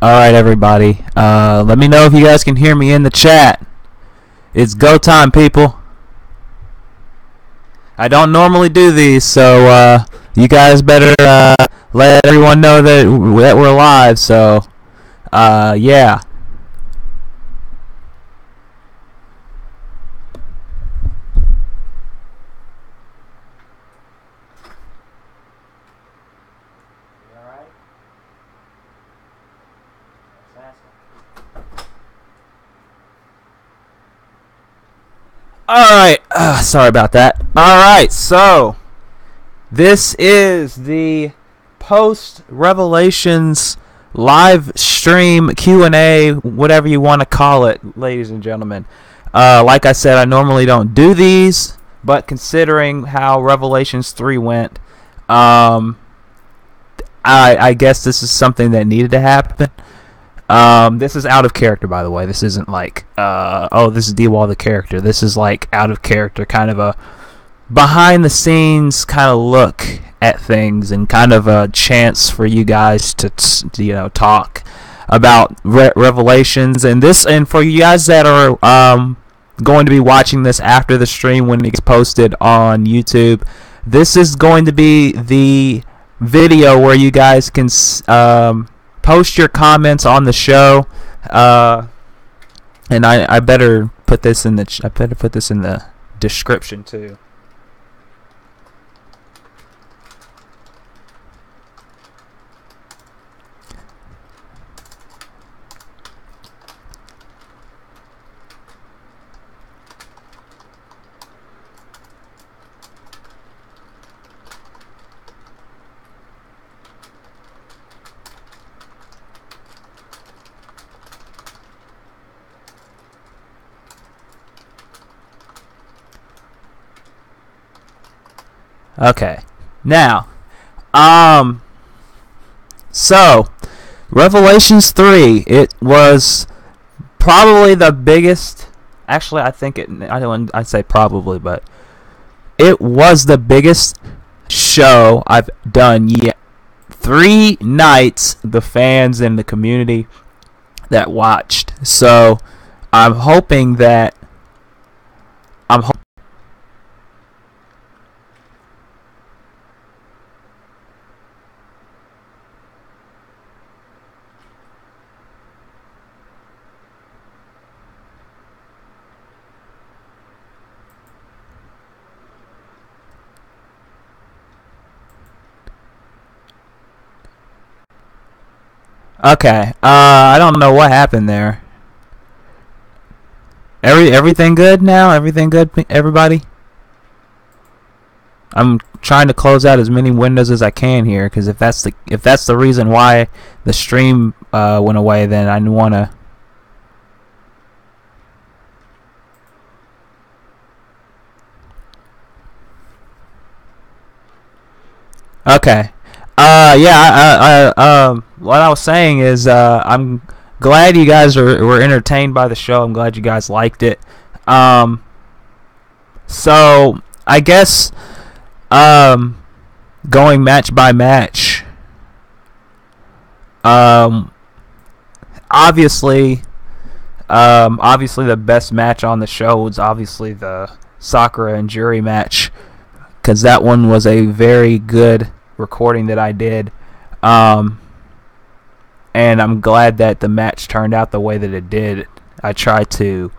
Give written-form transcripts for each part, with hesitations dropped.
Alright, everybody. Let me know if you guys can hear me in the chat. It's go time, people. I don't normally do these, so you guys better let everyone know that we're live. So, yeah. Alright, sorry about that. Alright, so this is the post-Revelations live stream Q&A, whatever you want to call it, ladies and gentlemen. Like I said, I normally don't do these, but considering how Revelations 3 went, I guess this is something that needed to happen. This is out of character, by the way. This isn't like, this is D-Wall the character. This is like out of character, kind of a behind-the-scenes kind of look at things and kind of a chance for you guys to talk about Revelations. And for you guys that are going to be watching this after the stream when it's posted on YouTube, this is going to be the video where you guys can post your comments on the show, and I better put this in the description too. Okay, now, so Revelations 3, it was probably the biggest. Actually, I'd say probably, but it was the biggest show I've done yet. 3 nights, the fans and the community that watched. So I'm hoping that. Okay, I don't know what happened there. Everything good now? Everything good, everybody? I'm trying to close out as many windows as I can here, because if that's the reason why the stream went away, then I want to. Okay. What I was saying is, I'm glad you guys were entertained by the show. I'm glad you guys liked it. So I guess, going match by match, obviously the best match on the show was obviously the Sakura and Juri match, because that one was a very good recording that I did, and I'm glad that the match turned out the way that it did. I tried to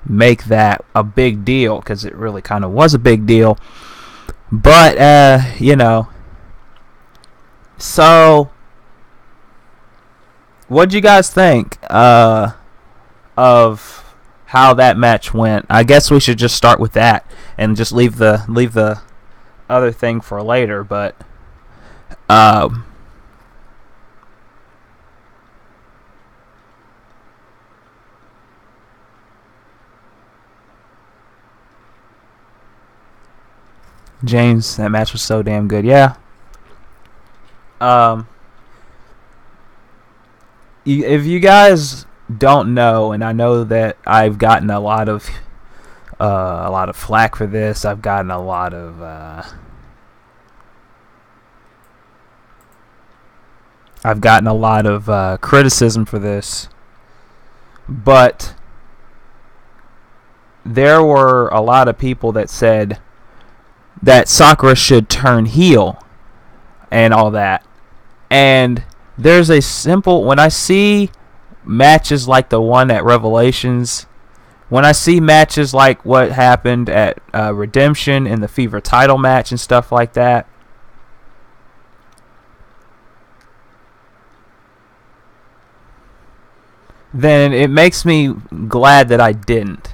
make that a big deal because it really kind of was a big deal, but so what'd you guys think of how that match went? I guess we should just start with that and just leave the other thing for later, but James, that match was so damn good. Yeah. If you guys don't know, and I know that I've gotten a lot of flack for this. I've gotten a lot of I've gotten a lot of criticism for this, but there were a lot of people that said that Sakura should turn heel and all that. And there's a simple, when I see matches like the one at Revelations, when I see matches like what happened at Redemption in the Fever title match and stuff like that, then it makes me glad that I didn't.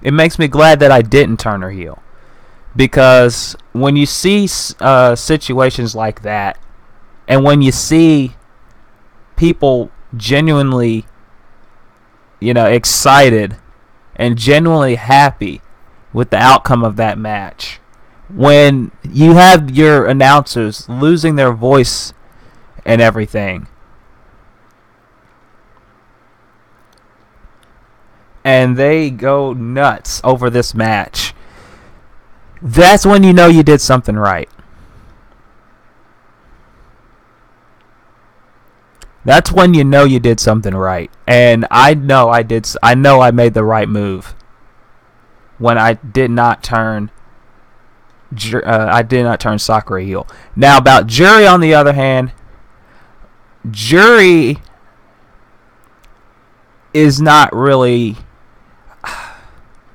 It makes me glad that I didn't turn her heel. Because when you see situations like that, and when you see people genuinely, excited and genuinely happy with the outcome of that match, when you have your announcers losing their voice and everything, and they go nuts over this match, that's when you know you did something right. That's when you know you did something right. And I know I did. I know I made the right move when I did not turn. I did not turn Sakura heel. Now about Juri, on the other hand, Juri is not really.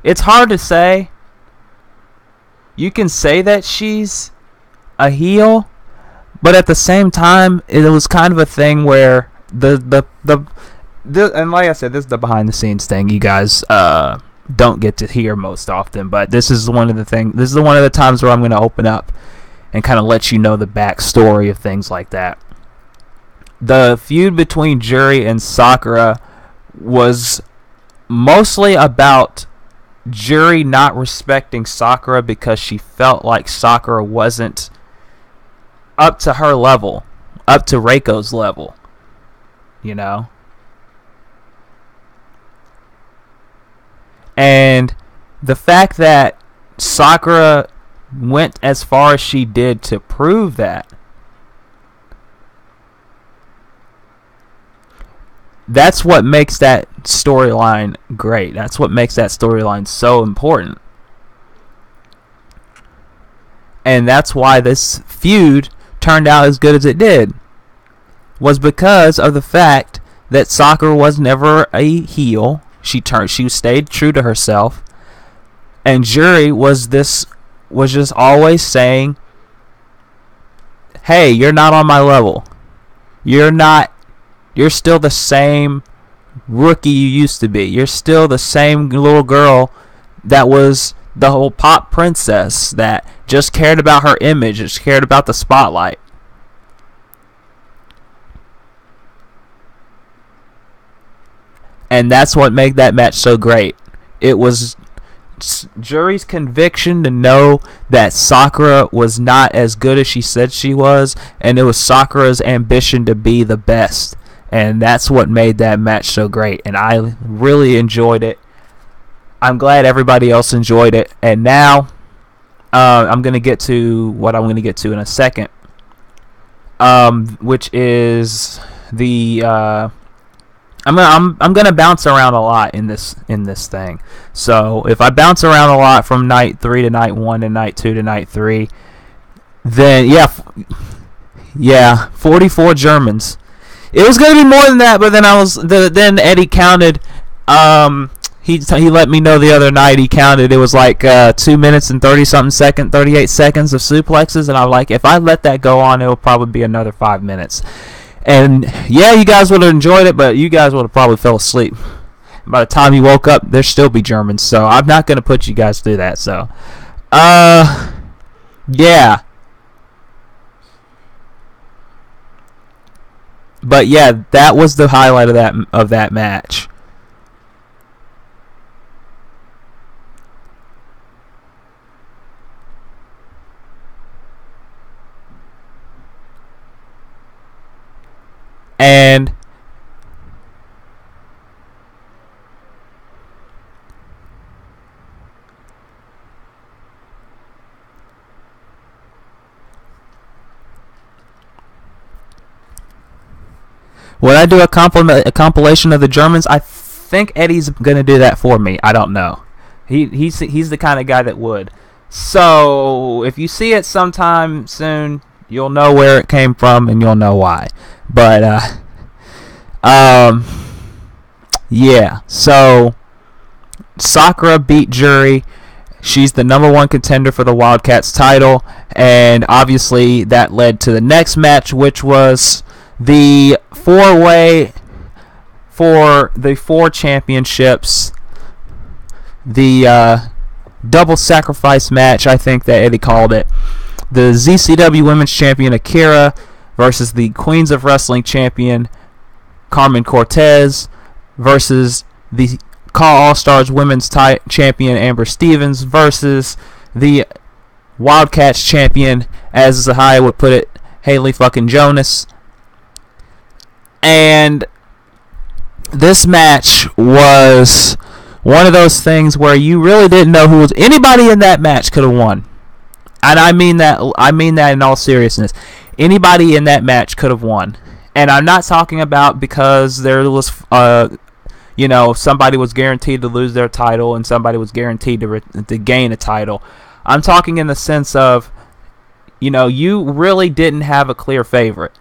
It's hard to say. You can say that she's a heel, but at the same time, it was kind of a thing where the and like I said, this is the behind the scenes thing you guys don't get to hear most often. But this is one of the things. This is one of the times where I'm going to open up and kind of let you know the backstory of things like that. The feud between Juri and Sakura was mostly about Juri not respecting Sakura because she felt like Sakura wasn't up to her level, up to Reiko's level, And the fact that Sakura went as far as she did to prove that, that's what makes that storyline great. That's what makes that storyline so important. And that's why this feud turned out as good as it did. Was because of the fact that Sakura was never a heel. She stayed true to herself. And Juri was just always saying, "Hey, you're not on my level. You're still the same rookie you used to be. You're still the same little girl that was the whole pop princess that just cared about her image, just cared about the spotlight." And that's what made that match so great. It was Juri's conviction to know that Sakura was not as good as she said she was, and it was Sakura's ambition to be the best. And that's what made that match so great. And I really enjoyed it. I'm glad everybody else enjoyed it. And now I'm going to get to what I'm going to get to in a second, which is the I'm going to bounce around a lot in this thing. So if I bounce around a lot from night 3 to night 1 to night 2 to night 3, then yeah, 44 Germans. It was gonna be more than that, but then then Eddie counted. He let me know the other night. He counted. It was like 2 minutes and 38 seconds of suplexes, and I'm like, if I let that go on, it'll probably be another 5 minutes. And yeah, you guys would have enjoyed it, but you guys would have probably fell asleep. By the time you woke up, there'd still be Germans. So I'm not gonna put you guys through that. So, yeah. But yeah, that was the highlight of that match. When I do a compilation of the Germans, I think Eddie's gonna do that for me. I don't know. He's the kind of guy that would. So if you see it sometime soon, you'll know where it came from and you'll know why. But yeah. So Sakura beat Juri. She's the number 1 contender for the Wildcats title, and obviously that led to the next match, which was the 4-way for the 4 championships. The double sacrifice match, I think that Eddie called it. The ZCW Women's Champion Akira versus the Queens of Wrestling Champion Carmen Cortez versus the Call All-Stars Women's Champion Amber Stevens versus the Wildcats Champion, as Zahai would put it, Haley fucking Jonas. And this match was one of those things where you really didn't know who was. Anybody in that match could have won, and I mean that in all seriousness. Anybody in that match could have won, and I'm not talking about because there was somebody was guaranteed to lose their title and somebody was guaranteed to gain a title. I'm talking in the sense of, you really didn't have a clear favorite.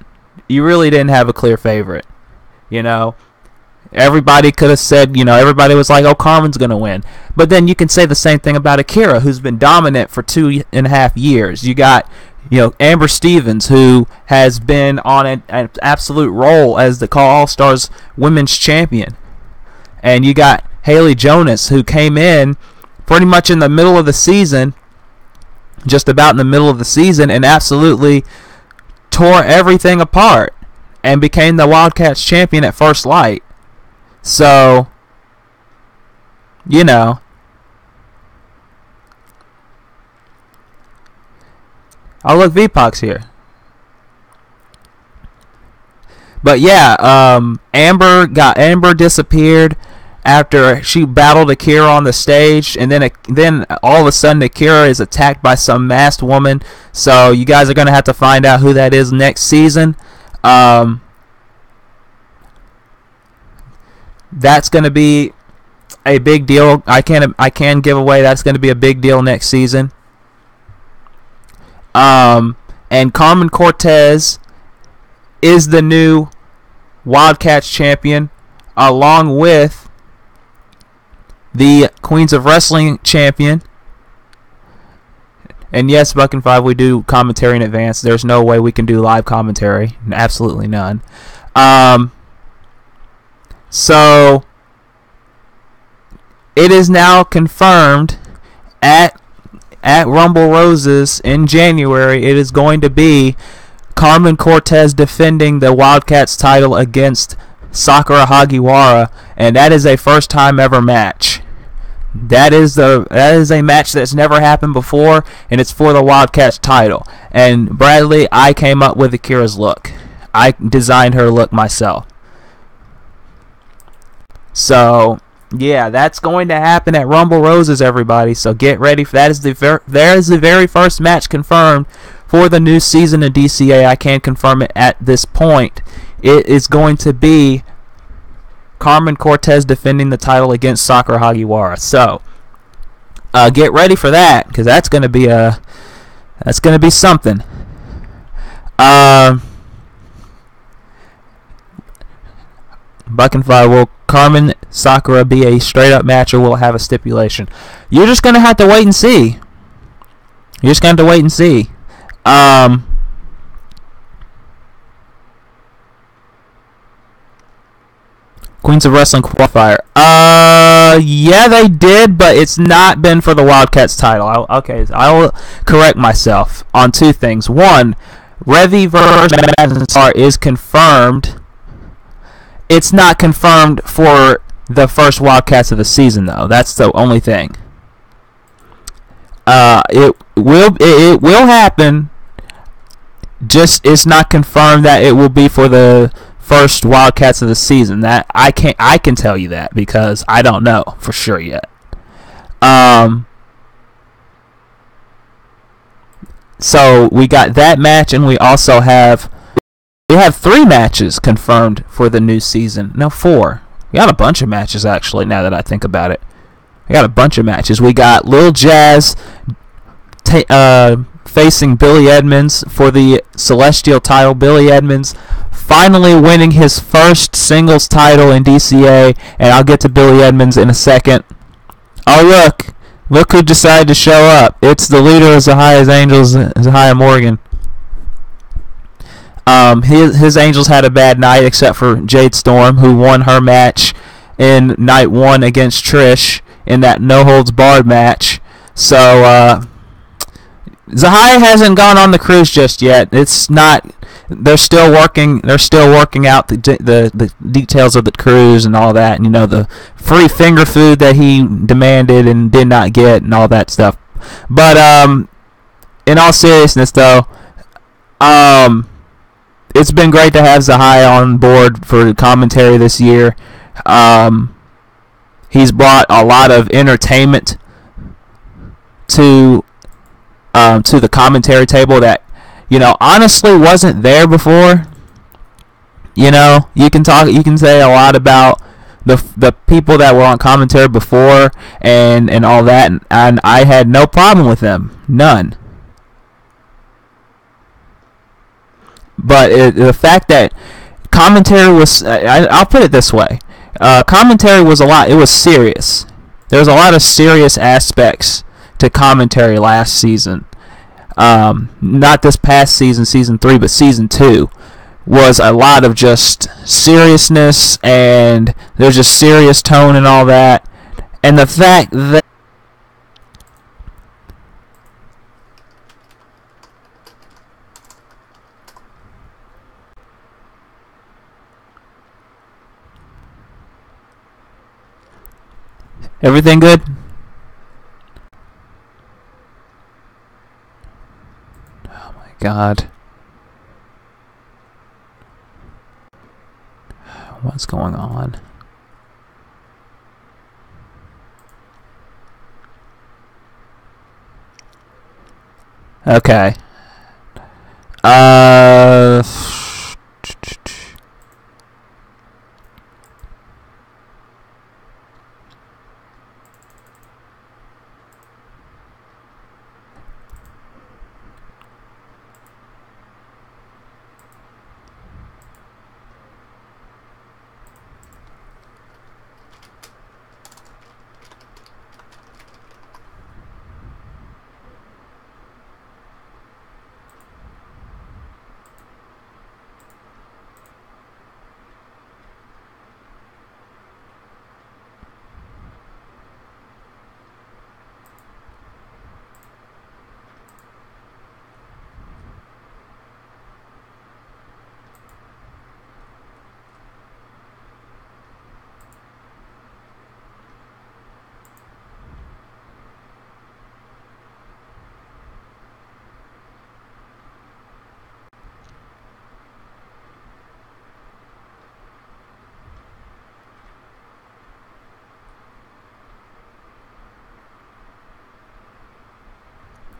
Everybody could have said, everybody was like, oh, Carmen's going to win. But then you can say the same thing about Akira, who's been dominant for 2.5 years. You got, Amber Stevens, who has been on an absolute roll as the Call All-Stars Women's Champion. And you got Haley Jonas, who came in pretty much in the middle of the season, just about in the middle of the season, and absolutely tore everything apart and became the Wildcats champion at First Light. So, oh, look, VPOC's here. But yeah, Amber disappeared after she battled Akira on the stage, and then all of a sudden Akira is attacked by some masked woman. So you guys are gonna have to find out who that is next season. That's gonna be a big deal. I can give away that's gonna be a big deal next season. And Carmen Cortez is the new Wildcats champion, along with the Queens of Wrestling champion. And yes, Buck and Five, we do commentary in advance. There's no way we can do live commentary. Absolutely none. So it is now confirmed at Rumble Roses in January. It is going to be Carmen Cortez defending the Wildcats title against Sakura Hagiwara, and that is a first time ever match. That is a match that's never happened before, and it's for the Wildcats title. And Bradley, I came up with Akira's look. I designed her look myself. So yeah, that's going to happen at Rumble Roses, everybody. So get ready for that. There is the very first match confirmed for the new season of DCA. I can't confirm it at this point. It is going to be Carmen Cortez defending the title against Sakura Hagiwara. So get ready for that, because that's going to be something. Buck and Five, will Carmen Sakura be a straight up match, or will it have a stipulation? You're just going to have to wait and see. Queens of Wrestling qualifier. Yeah, they did, but it's not been for the Wildcats title. I'll correct myself on two things. One, Revy versus Madison Star is confirmed. It's not confirmed for the first Wildcats of the season, though. That's the only thing. It will happen. Just it's not confirmed that it will be for the first Wildcats of the season. That I can tell you that, because I don't know for sure yet. So we got that match, and we also have We have 3 matches confirmed for the new season. No, 4. We got a bunch of matches, actually, now that I think about it. We got a bunch of matches. We got Lil Jazz facing Billy Edmonds for the Celestial title. Billy Edmonds finally winning his first singles title in DCA, and I'll get to Billy Edmonds in a second. Oh, look who decided to show up. It's the leader of Zahia's Angels, Zahia Morgan. His Angels had a bad night, except for Jade Storm, who won her match in night 1 against Trish in that no holds barred match. So Zahia hasn't gone on the cruise just yet. It's not. They're still working. They're still working out the details of the cruise and all that. And, the free finger food that he demanded and did not get and all that stuff. But in all seriousness, though, it's been great to have Zahia on board for commentary this year. He's brought a lot of entertainment to the commentary table that honestly wasn't there before. You can say a lot about the people that were on commentary before and all that, and I had no problem with them, none. But the fact that commentary was, I'll put it this way, commentary was it was serious. There was a lot of serious aspects to commentary last season. Not this past season, season 3, but season 2 was a lot of just seriousness, and there's just serious tone and all that. And the fact that everything good? Oh my God. What's going on? Okay.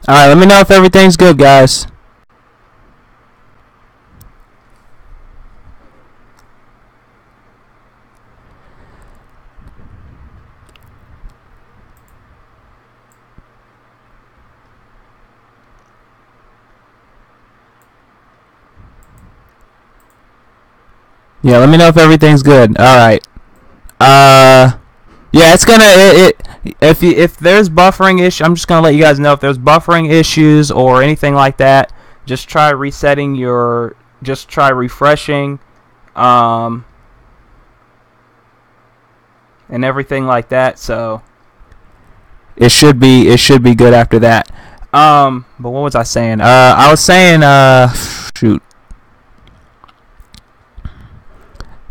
Alright, let me know if everything's good, guys. Yeah, let me know if everything's good. Alright. Yeah, it's gonna if there's buffering issues, I'm just gonna let you guys know if there's buffering issues or anything like that. Just try refreshing, and everything like that. So it should be good after that. But what was I saying? I was saying, shoot.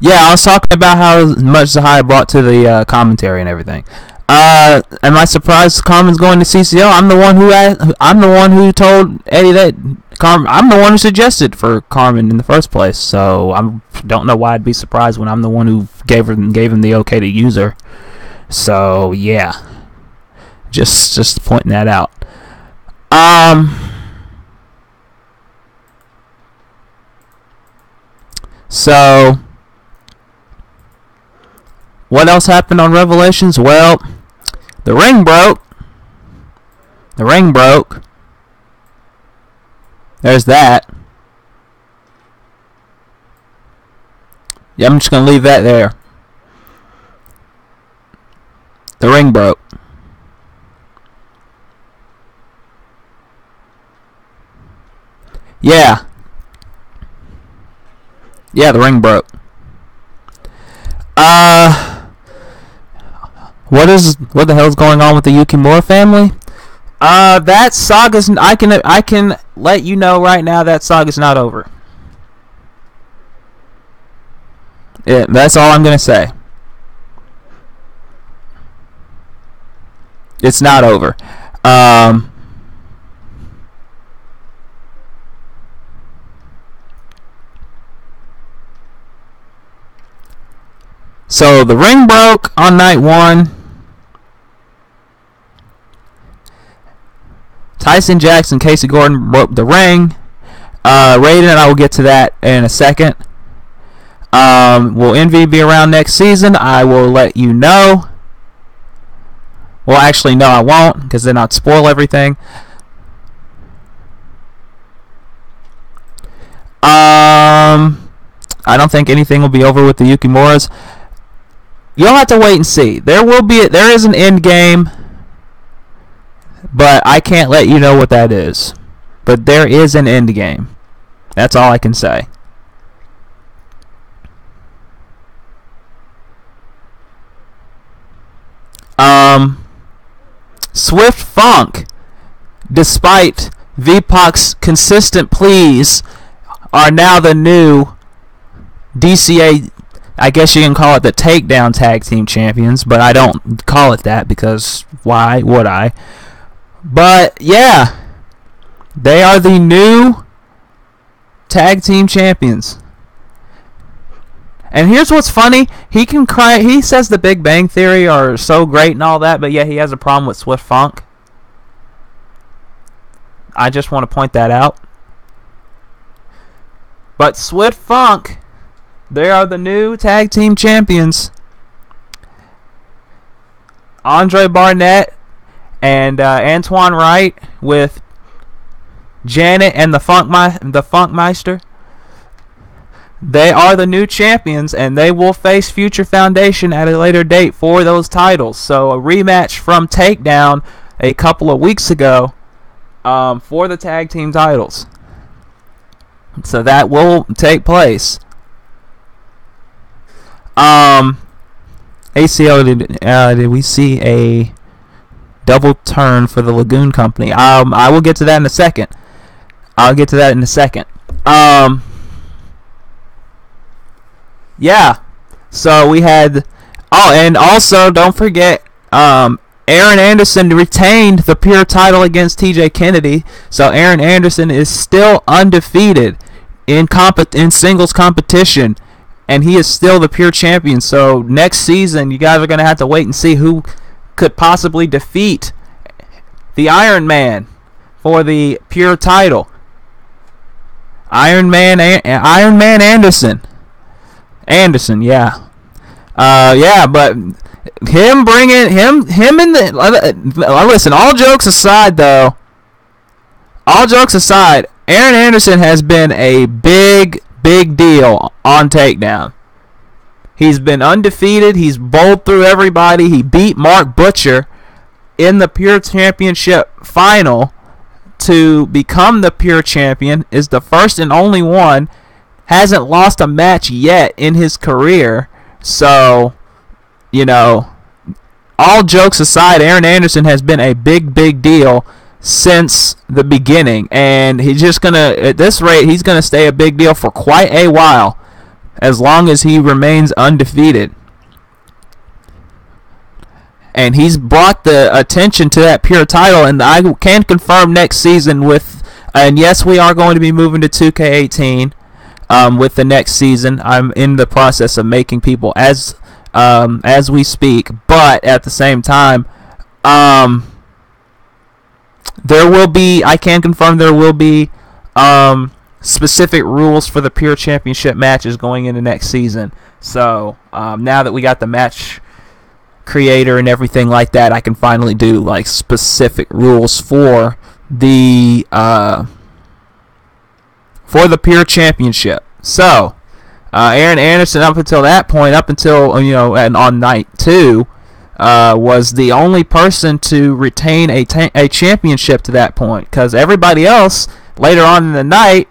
Yeah, I was talking about how much Zahia brought to the commentary and everything. Am I surprised Carmen's going to CCO? I'm the one who told Eddie that I'm the one who suggested for Carmen in the first place. So I don't know why I'd be surprised when I'm the one who gave him the okay to use her. So yeah, just pointing that out. So, what else happened on Revelations? Well, the ring broke. The ring broke. There's that. Yeah, I'm just going to leave that there. The ring broke. Yeah. Yeah, the ring broke. What the hell's going on with the Yukimura family? That saga's, I can let you know right now that saga's not over. Yeah, that's all I'm gonna say. It's not over. So the ring broke on night 1. Tyson Jackson, Casey Gordon broke the ring. Raiden, and I will get to that in a second. Will Envy be around next season? I will let you know. Well, actually, no, I won't, because then I'd spoil everything. I don't think anything will be over with the Yukimuras. You'll have to wait and see. There is an end game, but I can't let you know what that is. But there is an end game. That's all I can say. Swift Funk, despite VPOC's consistent pleas, are now the new DCA, I guess you can call it the Takedown Tag Team Champions, but I don't call it that because why would I? But yeah, they are the new Tag Team Champions. And here's what's funny. He can cry. He says the Big Bang Theory are so great and all that, but yeah, he has a problem with Swift Funk. I just want to point that out. But Swift Funk, they are the new Tag Team Champions. Andre Barnett and Antoine Wright with Janet and the Funkmeister. They are the new champions, and they will face Future Foundation at a later date for those titles. So a rematch from Takedown a couple of weeks ago for the tag team titles. So that will take place. ACO, did we see a double turn for the Lagoon Company? I will get to that in a second. Yeah, so we had, and also don't forget, Aaron Anderson retained the pure title against TJ Kennedy, so Aaron Anderson is still undefeated in singles competition, and he is still the pure champion. So next season, you guys are going to have to wait and see who could possibly defeat the Iron Man for the pure title. Iron Man Anderson. Yeah. But him bringing him in the listen, all jokes aside, Aaron Anderson has been a big deal on Takedown. He's been undefeated. He's bowled through everybody. He beat Mark Butcher in the Pure Championship final to become the Pure Champion. Is the first and only one. Hasn't lost a match yet in his career. So, all jokes aside, Aaron Anderson has been a big deal since the beginning. And he's just at this rate, he's going to stay a big deal for quite a while, as long as he remains undefeated. And he's brought the attention to that pure title, and I can confirm next season and yes, we are going to be moving to 2K18. With the next season, I'm in the process of making people as we speak. But at the same time, there will be. I can confirm there will be specific rules for the Pure Championship matches going into next season. So now that we got the match creator and everything like that, I can finally do like specific rules for the Pure Championship. So Aaron Anderson, up until that point, and on night 2, was the only person to retain a championship to that point, because everybody else later on in the night,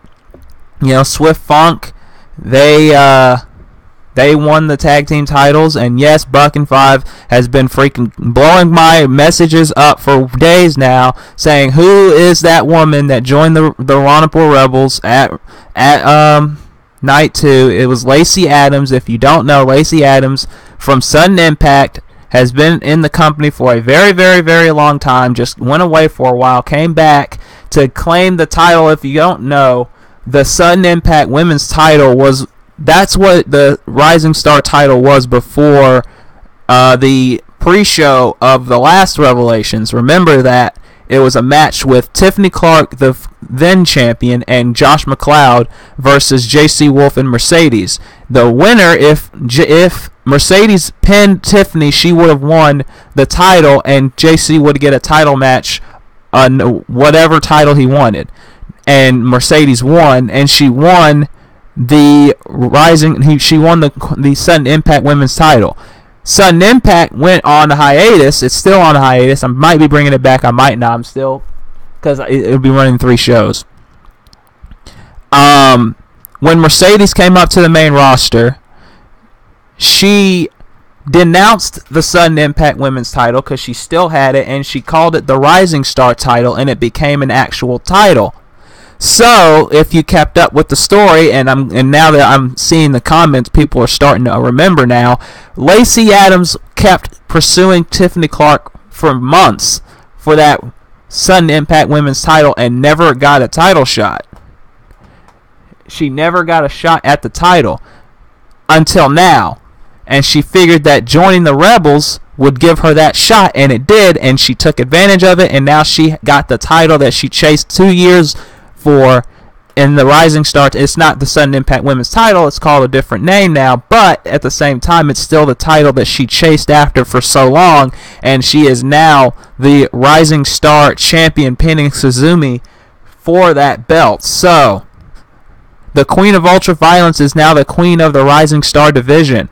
Swift Funk, they won the tag team titles. And yes, Buck and Five has been freaking blowing my messages up for days now, saying who is that woman that joined the Ronipur Rebels at night 2. It was Lacey Adams. If you don't know, Lacey Adams from Sudden Impact has been in the company for a very, very, very long time. Just went away for a while, came back to claim the title. If you don't know, the Sudden Impact Women's title that's what the Rising Star title was before the pre-show of the last Revelations. Remember that it was a match with Tiffany Clark, the then champion, and Josh McLeod versus JC Wolf and Mercedes. The winner, if Mercedes pinned Tiffany, she would have won the title, and JC would get a title match on whatever title he wanted. And Mercedes won, and she won the Sudden Impact Women's title. Sudden Impact went on hiatus. It's still on hiatus. I might be bringing it back. I might not. I'm still, because it'll be running 3 shows. When Mercedes came up to the main roster, she denounced the Sudden Impact Women's title because she still had it, and she called it the Rising Star title, and it became an actual title. So, if you kept up with the story, and now that I'm seeing the comments, people are starting to remember now, Lacey Adams kept pursuing Tiffany Clark for months for that Sudden Impact Women's title and never got a title shot. She never got a shot at the title until now. And she figured that joining the Rebels would give her that shot, and it did, and she took advantage of it, and now she got the title that she chased 2 years for in the Rising Star. It's not the Sudden Impact Women's title, it's called a different name now, but at the same time it's still the title that she chased after for so long, and she is now the Rising Star champion, pinning Suzumi for that belt. So the Queen of Ultra Violence is now the Queen of the Rising Star division,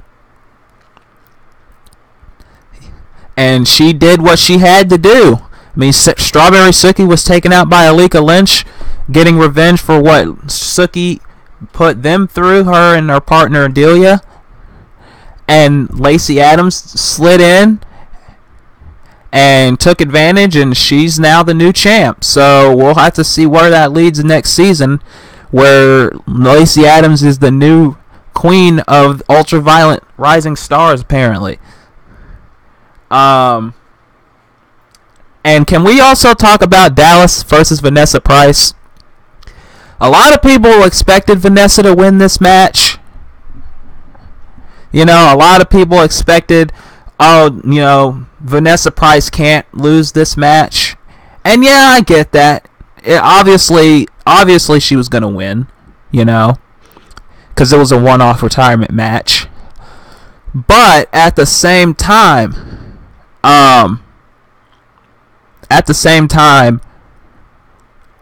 and she did what she had to do. I mean, Strawberry Suki was taken out by Alika Lynch, getting revenge for what Suki put them through, her and her partner Delia. And Lacey Adams slid in and took advantage, and she's now the new champ. So we'll have to see where that leads next season, where Lacey Adams is the new queen of ultraviolet Rising Stars, apparently. And can we also talk about Dallas versus Vanessa Price? A lot of people expected Vanessa to win this match. A lot of people expected, Vanessa Price can't lose this match. And yeah, I get that. Obviously she was going to win, because it was a one-off retirement match. But at the same time,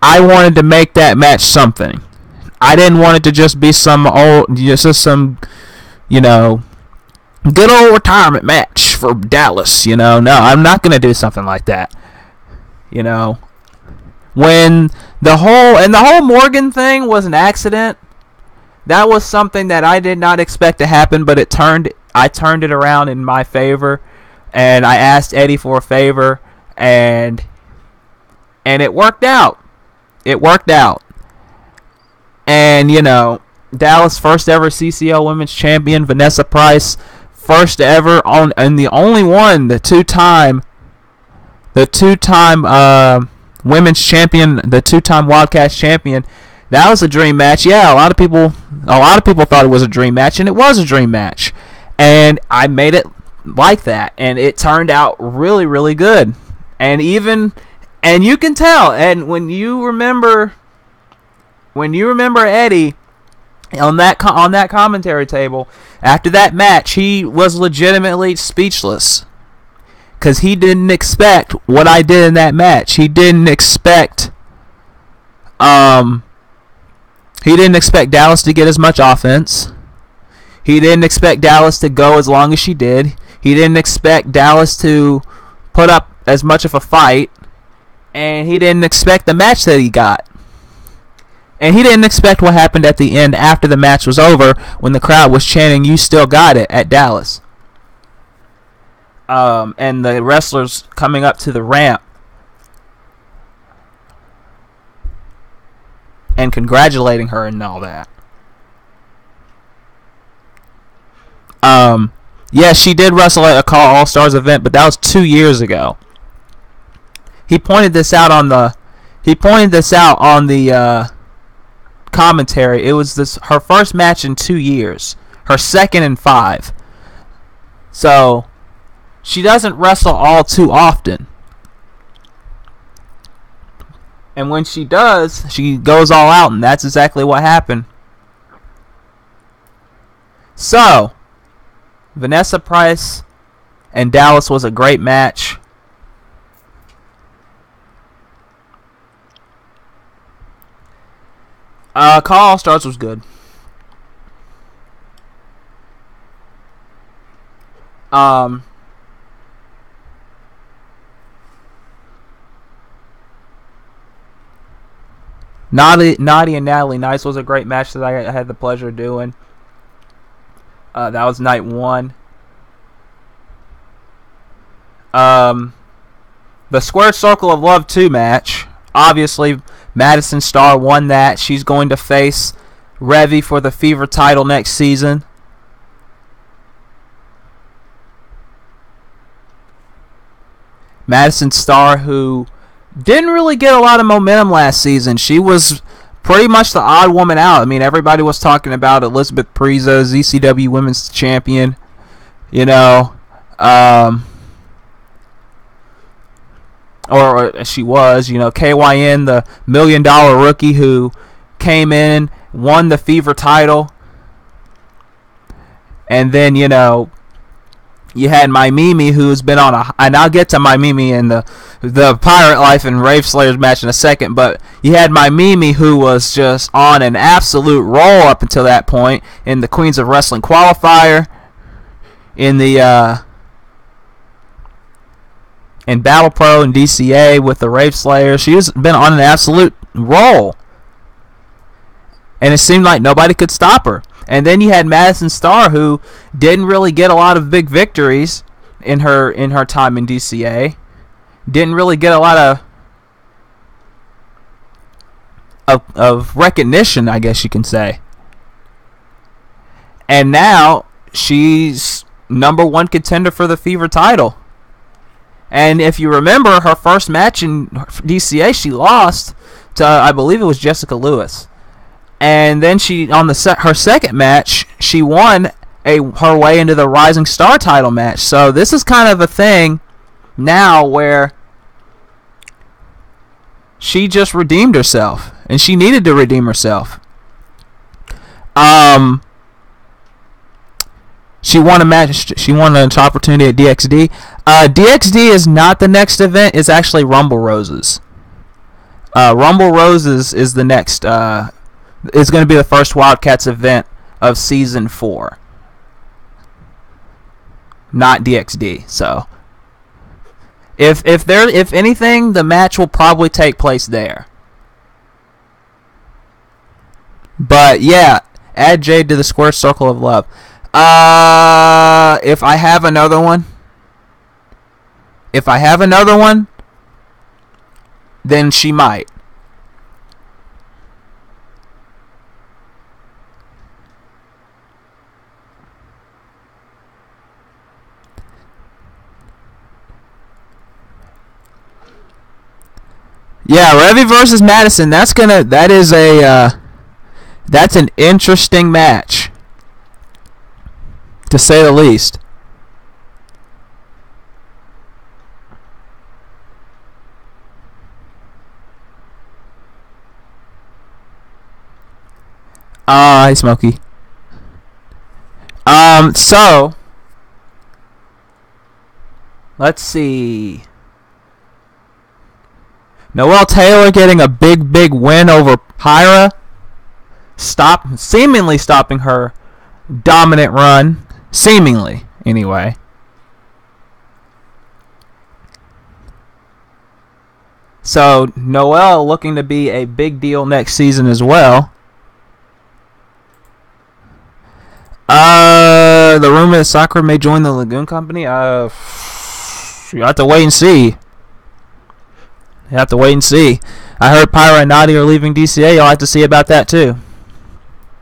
I wanted to make that match something. I didn't want it to just be some good old retirement match for Dallas. No, I'm not gonna do something like that. When the whole Morgan thing was an accident, that was something that I did not expect to happen, but I turned it around in my favor, and I asked Eddie for a favor, and it worked out. It worked out. And, Dallas, first ever CCL Women's Champion, Vanessa Price, first ever and the only one, the two-time Women's Champion, the two-time Wildcats Champion. That was a dream match. Yeah, a lot of people thought it was a dream match, and it was a dream match. And I made it like that, and it turned out really, really good. And you can tell, and when you remember when you remember Eddie on that commentary table after that match, he was legitimately speechless because he didn't expect what I did in that match. He didn't expect Dallas to get as much offense. He didn't expect Dallas to go as long as she did. He didn't expect Dallas to put up as much of a fight. And he didn't expect the match that he got. And he didn't expect what happened at the end after the match was over when the crowd was chanting, "You still got it," at Dallas. And the wrestlers coming up to the ramp and congratulating her and all that. Yeah, she did wrestle at a Call All Stars event, but that was 2 years ago. He pointed this out on the commentary. It was her first match in 2 years, her second in 5. So she doesn't wrestle all too often. And when she does, she goes all out, and that's exactly what happened. So, Vanessa Price and Dallas was a great match. Call All Stars was good. Naughty and Natalie Nice was a great match that I had the pleasure of doing. That was night 1. The Squared Circle of Love 2 match. Obviously, Madison Starr won that. She's going to face Revy for the Fever title next season. Madison Starr, who didn't really get a lot of momentum last season. She was pretty much the odd woman out. I mean, everybody was talking about Elizabeth Priza, ZCW Women's Champion. You know, or she was, KYN, the $1 million rookie who came in, won the Fever title. And then, you had My Mimi, who's been on and I'll get to My Mimi and the Pirate Life and Rave Slayers match in a second, but you had My Mimi, who was just on an absolute roll up until that point in the Queens of Wrestling qualifier, in Battle Pro and DCA with the Rave Slayers. She's been on an absolute roll, and it seemed like nobody could stop her. And then you had Madison Starr, who didn't really get a lot of big victories in her time in DCA. Didn't really get a lot of recognition, I guess you can say. And now she's #1 contender for the Fever title. And if you remember, her first match in DCA, she lost to, I believe it was Jessica Lewis. And then she, on her second match, she won her way into the Rising Star title match. So this is kind of a thing now where she just redeemed herself, and she needed to redeem herself. She won a match. She won an opportunity at DXD. DXD is not the next event. It's actually Rumble Roses. Rumble Roses is the next. Is going to be the first Wildcats event of season 4. Not DXD. So, if anything, the match will probably take place there. But yeah, add Jade to the Square Circle of Love. If I have another one, then she might. Yeah, Revy versus Madison. That's an interesting match, to say the least. Hi, Smokey. So let's see. Noelle Taylor getting a big win over Pyra, seemingly stopping her dominant run, seemingly anyway. So Noelle looking to be a big deal next season as well. The rumor that Sakura may join the Lagoon Company. You have to wait and see. I heard Pyra and Nadi are leaving DCA. You'll have to see about that too.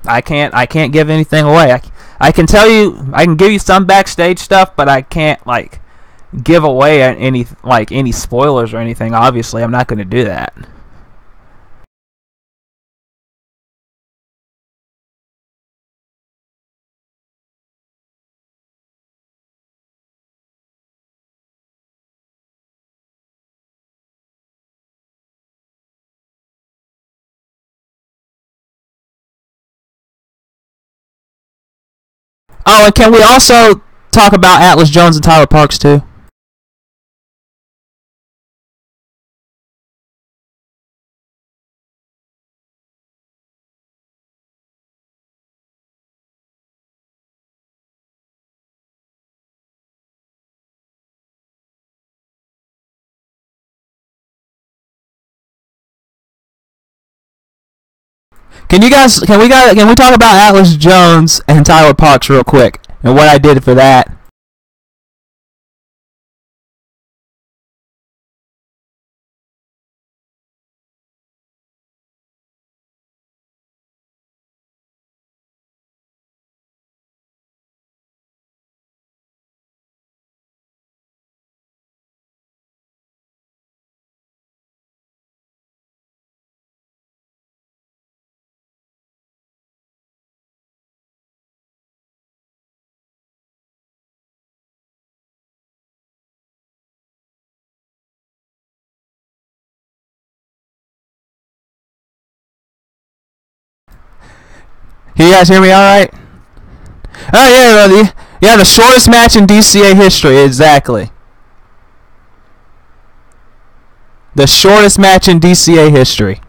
I can't give anything away. I can tell you, I can give you some backstage stuff, but I can't give away any spoilers or anything. Obviously, I'm not going to do that. Oh, and can we also talk about Atlas Jones and Tyler Parks too? Can we talk about Atlas Jones and Tyler Parks real quick and what I did for that? Can you guys hear me all right? Oh yeah, the shortest match in DCA history, exactly. The shortest match in DCA history.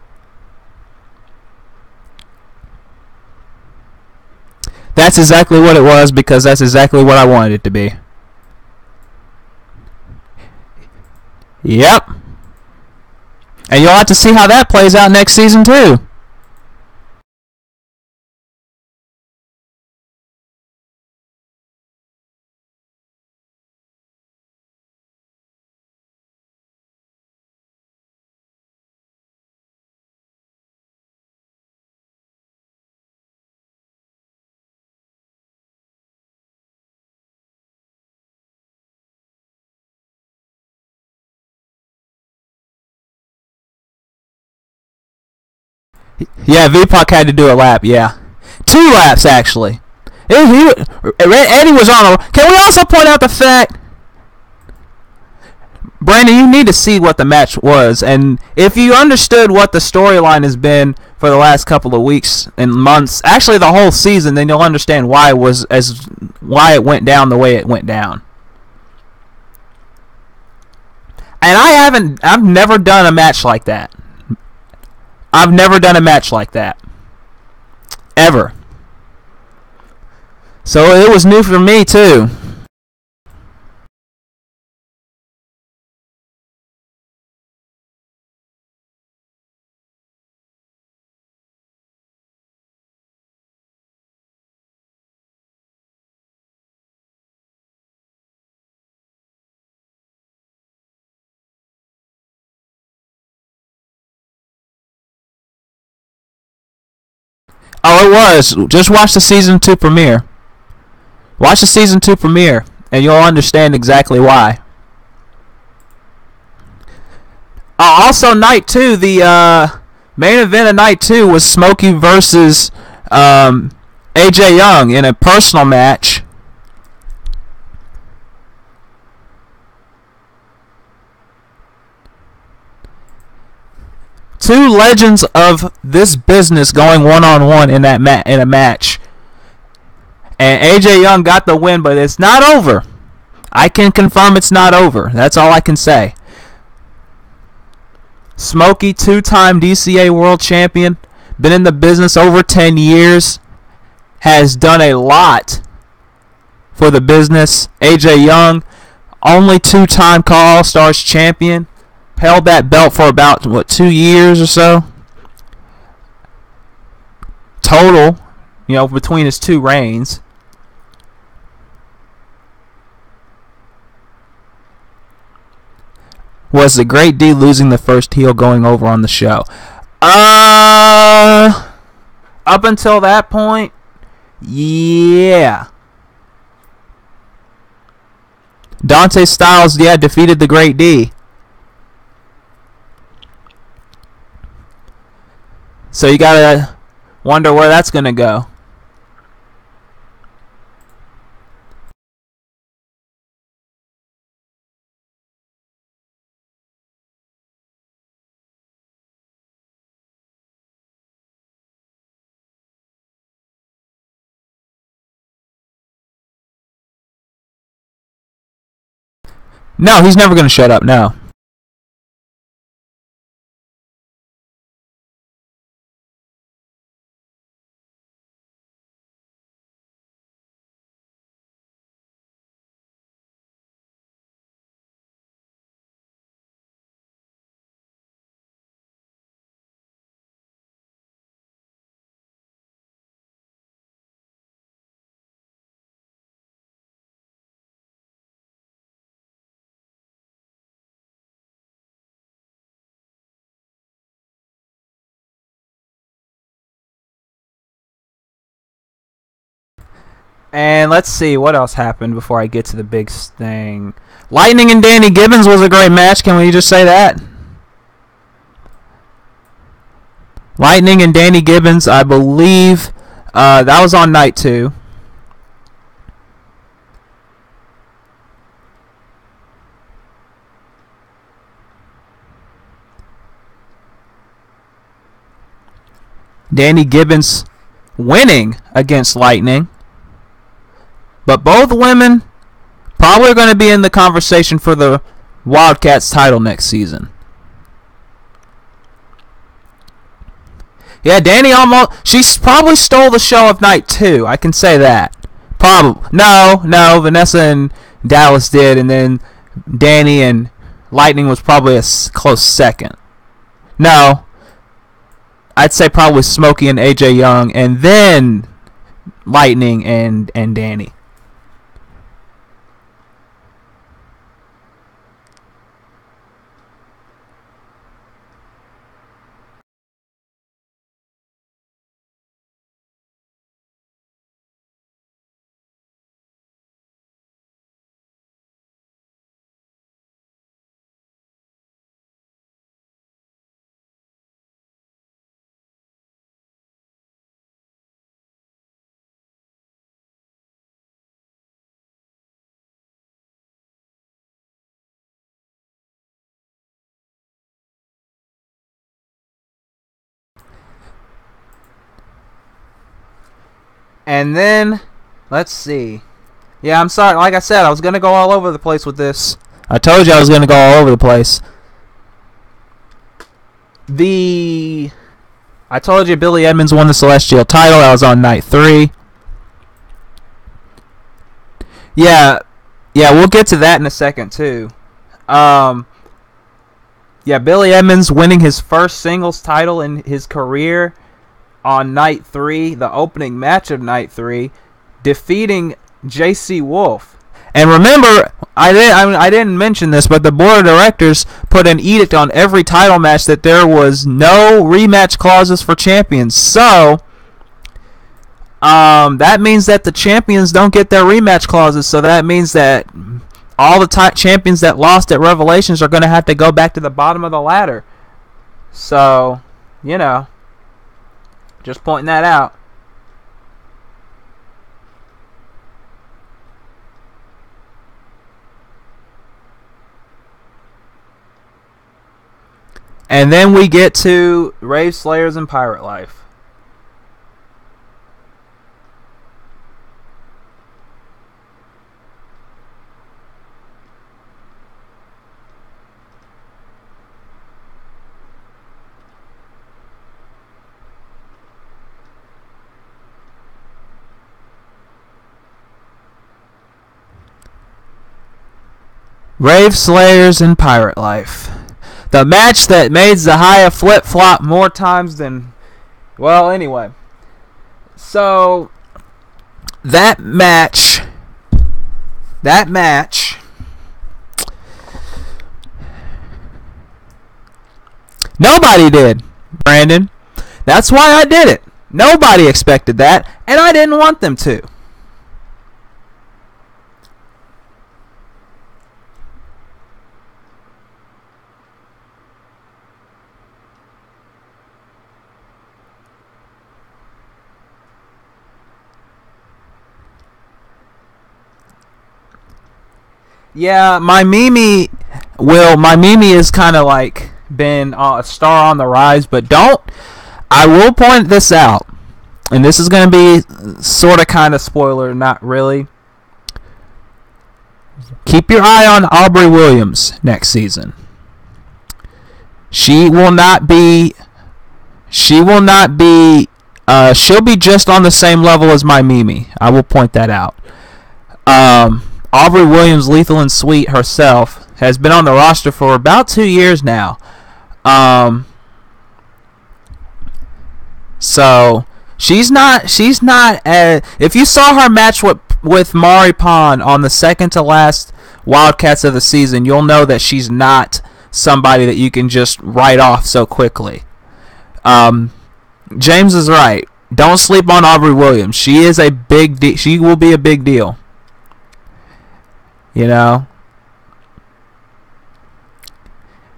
That's exactly what it was because that's exactly what I wanted it to be. Yep. And you'll have to see how that plays out next season too. Yeah, VPOC had to do a lap, yeah. 2 laps, actually. Eddie was on a... Can we also point out the fact... Brandon, you need to see what the match was, and if you understood what the storyline has been for the last couple of weeks and months, actually the whole season, then you'll understand why it went down the way it went down. And I've never done a match like that. I've never done a match like that. Ever. So it was new for me too. Oh, it was. Just watch the season 2 premiere. Watch the season 2 premiere, and you'll understand exactly why. Also, night 2, the main event of night 2 was Smokey versus AJ Young in a personal match. two legends of this business going one-on-one in a match. And AJ Young got the win, but it's not over. I can confirm it's not over. That's all I can say. Smokey, two-time DCA world champion, been in the business over 10 years, has done a lot for the business. AJ Young, only two-time All-Stars champion, held that belt for about, 2 years or so? Total, between his two reigns. Was the Great D losing the first heel going over on the show? Up until that point, yeah. Dante Styles, defeated the Great D. So you gotta wonder where that's gonna go. No, he's never gonna shut up, no. And let's see what else happened before I get to the big thing. Lightning and Danny Gibbons was a great match. Can we just say that? Lightning and Danny Gibbons, I believe that was on night 2. Danny Gibbons winning against Lightning. But both women probably going to be in the conversation for the Wildcats title next season. Yeah, Danny she probably stole the show of night 2. I can say that. Probably. No, Vanessa and Dallas did, and then Danny and Lightning was probably a close second. No, I'd say probably Smokey and AJ Young, and then Lightning and Danny. And then, let's see. Yeah, I'm sorry. Like I said, I was going to go all over the place with this. I told you I was going to go all over the place. I told you Billy Edmonds won the Celestial title. That was on night 3. Yeah, we'll get to that in a second, too. Yeah, Billy Edmonds winning his first singles title in his career on night 3, the opening match of night 3, defeating JC Wolf. And remember, I didn't mention this, but the board of directors put an edict on every title match that there was no rematch clauses for champions. So that means that the champions don't get their rematch clauses. So that means that all the champions that lost at Revelations are going to have to go back to the bottom of the ladder. So, just pointing that out. And then we get to Rave Slayers and Pirate Life. Rave Slayers and Pirate Life. The match that made Zahia flip-flop more times than... Well, anyway. So, that match... Nobody did, Brandon. That's why I did it. Nobody expected that, and I didn't want them to. Yeah, my Mimi is kind of like been a star on the rise, but I will point this out, and this is going to be sort of kind of spoiler, not really. Keep your eye on Aubrey Williams next season. She'll be just on the same level as my Mimi. I will point that out. Aubrey Williams, Lethal and Sweet herself, has been on the roster for about 2 years now. So she's not if you saw her match with Mari Pond on the second to last Wildcats of the season, you'll know that she's not somebody that you can just write off so quickly. James is right. Don't sleep on Aubrey Williams. She is a big she will be a big deal. You know?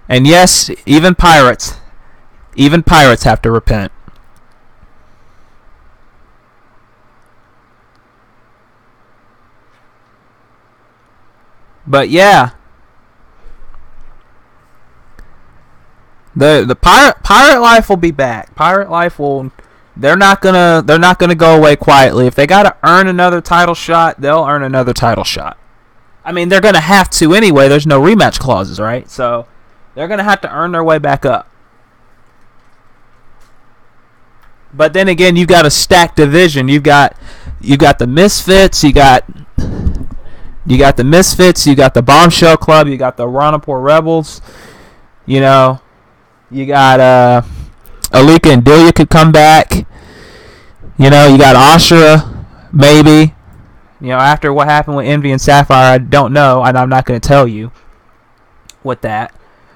And yes, even pirates have to repent. But yeah, the pirate life will be back. Pirate life will. They're not gonna go away quietly. If they gotta earn another title shot, they'll earn another title shot. I mean, they're gonna have to anyway. There's no rematch clauses, right? So they're gonna have to earn their way back up. But then again, you've got a stacked division. You've got the Misfits. You got the Misfits. You got the Bombshell Club. You got the Ranapur Rebels. You know, you got Alika and Delia could come back. You know, you got Ashura, maybe. You know, after what happened with Envy and Sapphire, I don't know, and I'm not going to tell you with that.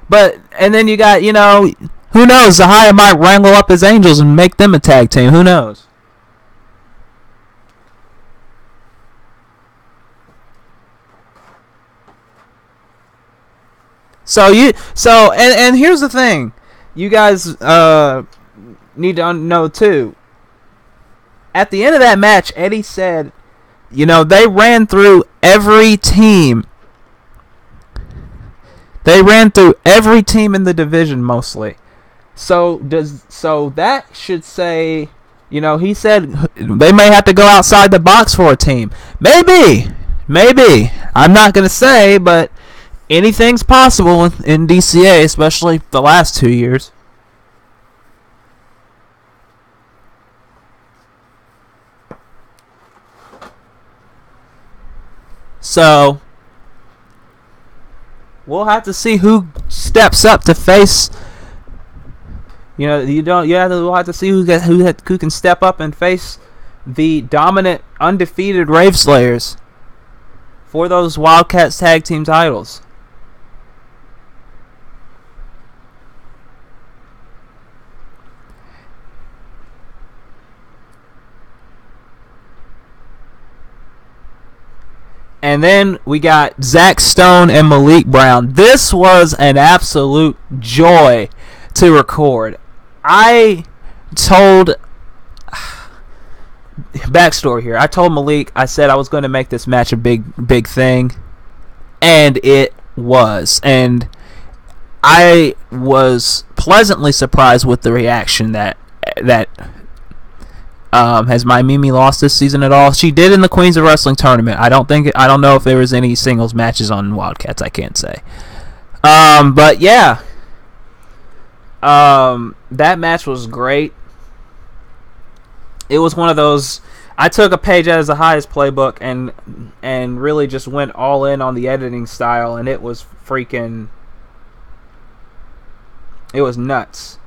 But, and then you got, you know, who knows? Zahia might wrangle up his Angels and make them a tag team. Who knows? And here's the thing. You guys need to know, too. At the end of that match, Eddie said, you know, they ran through every team. They ran through every team in the division, mostly. So that should say, you know, he said they may have to go outside the box for a team. Maybe. I'm not going to say, but anything's possible in DCA, especially the last 2 years. So we'll have to see who steps up to face. You know, we'll have to see who can step up and face the dominant, undefeated Rave Slayers for those Wildcats tag team titles. And then we got Zach Stone and Malik Brown. This was an absolute joy to record. I told... Backstory here. I told Malik, I said I was going to make this match a big thing. And it was. And I was pleasantly surprised with the reaction that has my Mimi lost this season at all? She did in the Queens of Wrestling tournament. I don't know if there was any singles matches on Wildcats. I can't say. But yeah, that match was great. It was one of those. I took a page out of the Highest playbook and really just went all in on the editing style, and it was freaking. It was nuts.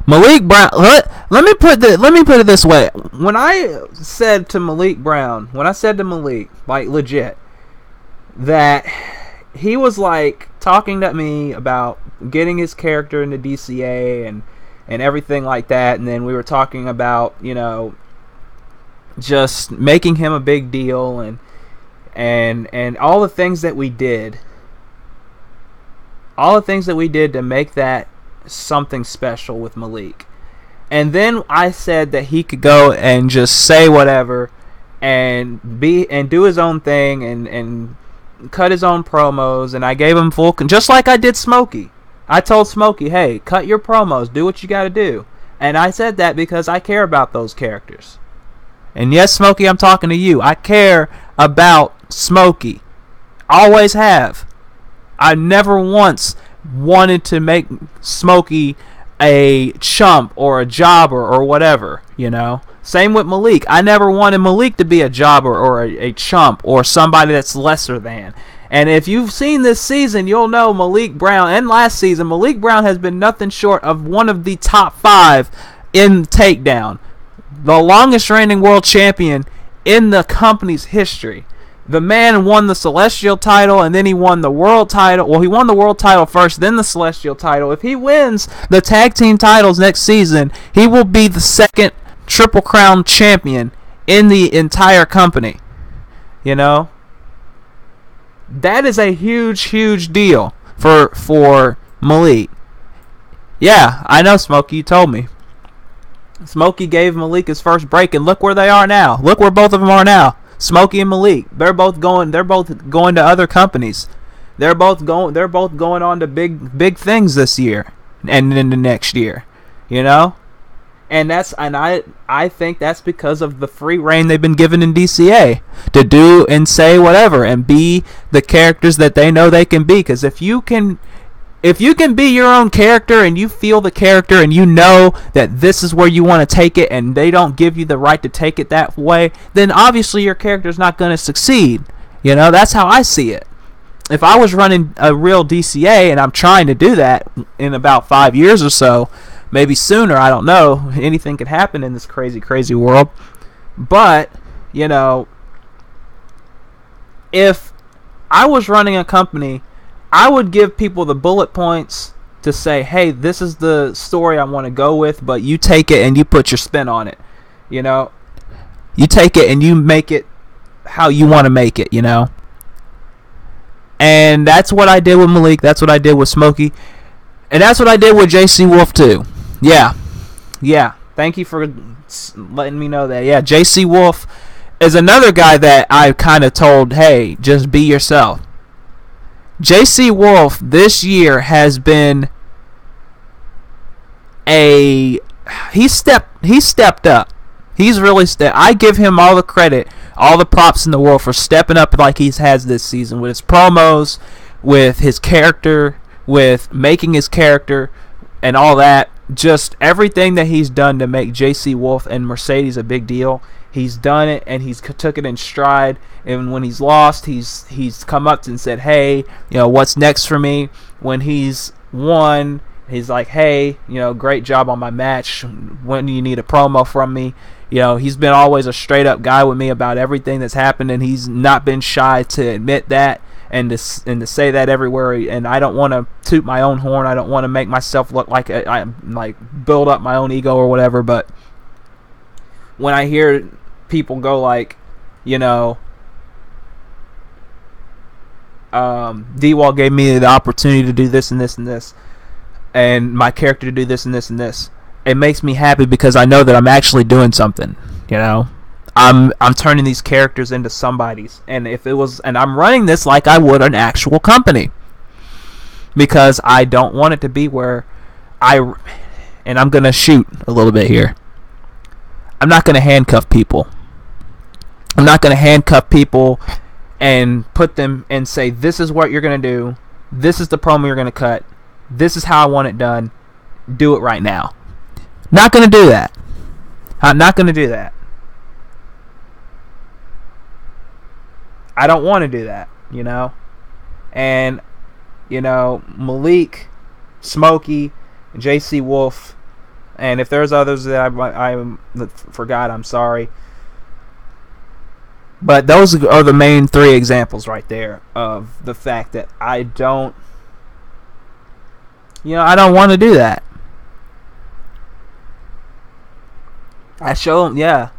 Malik Brown. Let me put it this way. When I said to Malik, like legit, that he was like talking to me about getting his character into DCA and everything like that, and then we were talking about, you know, just making him a big deal and all the things that we did. All the things that we did to make that something special with Malik. And then I said that he could go and just say whatever and do his own thing and cut his own promos, and I gave him full just like I did Smokey. I told Smokey, hey, cut your promos, do what you got to do. And I said that because I care about those characters. And yes, Smokey, I'm talking to you. I care about Smokey. Always have. I never once wanted to make Smokey a chump or a jobber or whatever, you know. Same with Malik. I never wanted Malik to be a jobber or a chump or somebody that's lesser than. And if you've seen this season, you'll know Malik Brown, and last season, Malik Brown has been nothing short of one of the top 5 in Takedown. The longest reigning world champion in the company's history. The man won the Celestial title, and then he won the world title. Well, he won the world title first, then the Celestial title. If he wins the tag team titles next season, he will be the second Triple Crown champion in the entire company. You know? That is a huge, huge deal for Malik. Yeah, I know, Smokey. You told me. Smokey gave Malik his first break, and look where they are now. Look where both of them are now. Smokey and Malik, they're both going to other companies. They're both going on to big things this year and in the next year, you know? And I think that's because of the free reign they've been given in DCA to do and say whatever and be the characters that they know they can be. Because if you can be your own character and you feel the character and you know that this is where you want to take it and they don't give you the right to take it that way, then obviously your character's not going to succeed. You know, that's how I see it. If I was running a real DCA, and I'm trying to do that in about 5 years or so, maybe sooner, I don't know. Anything could happen in this crazy, crazy world. But, you know, if I was running a company, I would give people the bullet points to say, hey, this is the story I want to go with, but you take it and you put your spin on it. You know? You take it and you make it how you want to make it, you know? And that's what I did with Malik. That's what I did with Smokey. And that's what I did with JC Wolf, too. Yeah. Thank you for letting me know that. Yeah, JC Wolf is another guy that I kind of told, hey, just be yourself. JC Wolf this year has been he stepped up. He's really I give him all the credit, all the props in the world for stepping up like he has this season with his promos, with his character, with making his character and all that. Just everything that he's done to make JC Wolf and Mercedes a big deal. He's done it, and he's took it in stride. And when he's lost, he's come up and said, hey, you know, what's next for me? When he's won, he's like, hey, you know, great job on my match. When do you need a promo from me? You know, he's been always a straight-up guy with me about everything that's happened, and he's not been shy to admit that and to say that everywhere. And I don't want to toot my own horn. I don't want to make myself look like I like build up my own ego or whatever, but when I hear people go like, you know, D-Wall gave me the opportunity to do this and this and this, and my character to do this and this and this. It makes me happy because I know that I'm actually doing something. You know, I'm turning these characters into somebody's, and I'm running this like I would an actual company, because I don't want it to be where and I'm gonna shoot a little bit here. I'm not gonna handcuff people. I'm not gonna handcuff people and put them and say, this is what you're going to do. This is the promo you're going to cut. This is how I want it done. Do it right now. Not going to do that. I'm not going to do that. I don't want to do that, you know. And, you know, Malik, Smokey, JC Wolf, and if there's others that I forgot, I'm sorry. But those are the main three examples right there of the fact that I don't want to do that. I show them, yeah.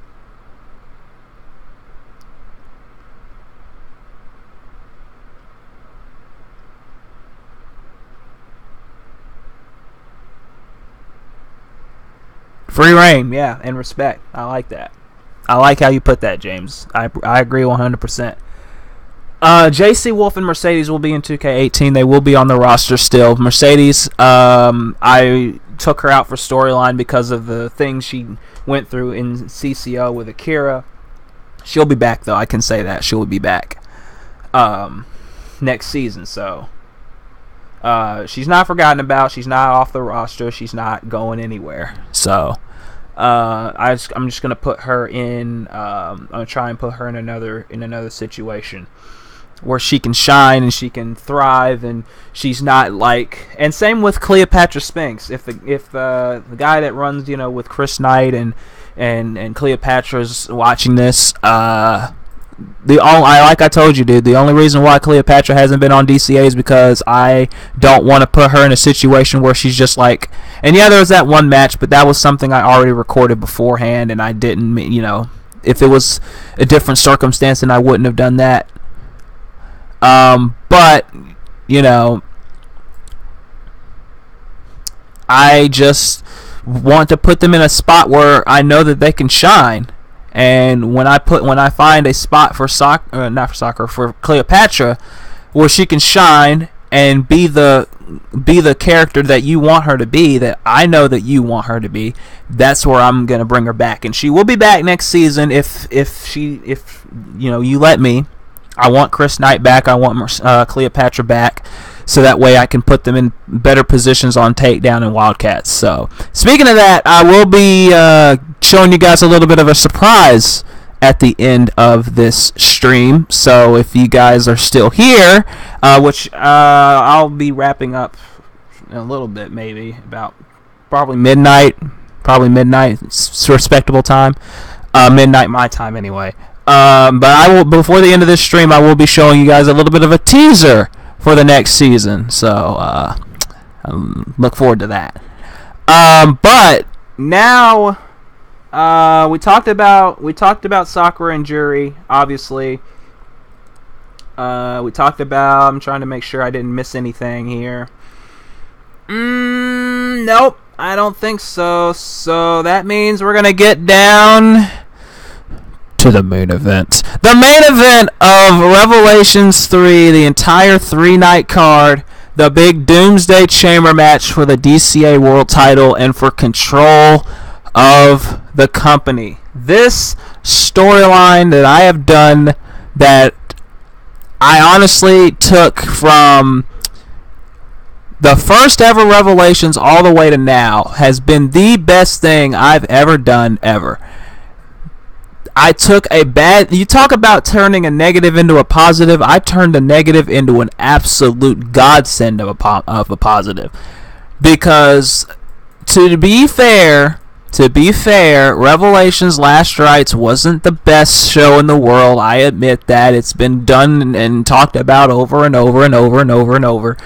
Free reign, yeah, and respect. I like that. I like how you put that, James. I agree 100%. JC Wolf and Mercedes will be in 2K18. They will be on the roster still. Mercedes, I took her out for storyline because of the things she went through in CCO with Akira. She'll be back, though. I can say that. She'll be back next season. So she's not forgotten about. She's not off the roster. She's not going anywhere. So I'm just gonna put her in. I'm gonna try and put her in another situation where she can shine and she can thrive, and she's not like. And same with Cleopatra Spinks. If the guy that runs, with Chris Knight and Cleopatra's watching this, like I told you, dude, the only reason why Cleopatra hasn't been on DCA is because I don't want to put her in a situation where she's just like, and yeah, there was that one match, but that was something I already recorded beforehand, and I didn't, if it was a different circumstance, then I wouldn't have done that. But, I just want to put them in a spot where I know that they can shine. And when I find a spot for for Cleopatra, where she can shine and be the character that you want her to be, that I know that you want her to be, that's where I'm gonna bring her back, and she will be back next season if you let me. I want Chris Knight back. I want Cleopatra back, so that way I can put them in better positions on Takedown and Wildcats. So, speaking of that, I will be showing you guys a little bit of a surprise at the end of this stream. So, if you guys are still here, which I'll be wrapping up in a little bit, maybe about probably midnight. It's a respectable time. Midnight my time, anyway. But I will, before the end of this stream, I will be showing you guys a little bit of a teaser for the next season, so look forward to that. But now we talked about Sakura and Juri, obviously. We talked about. I'm trying to make sure I didn't miss anything here. Nope, I don't think so. So that means we're gonna get down to the main event. The main event of Revelations 3, the entire 3-night card, the big Doomsday Chamber match for the DCA World Title and for control of the company. This storyline that I have done, that I honestly took from the first ever Revelations all the way to now, has been the best thing I've ever done ever. I took you talk about turning a negative into a positive. I turned a negative into an absolute godsend of a positive. Because, to be fair, Revelations Last Rites wasn't the best show in the world. I admit that. It's been done and talked about over and over and over and over and over.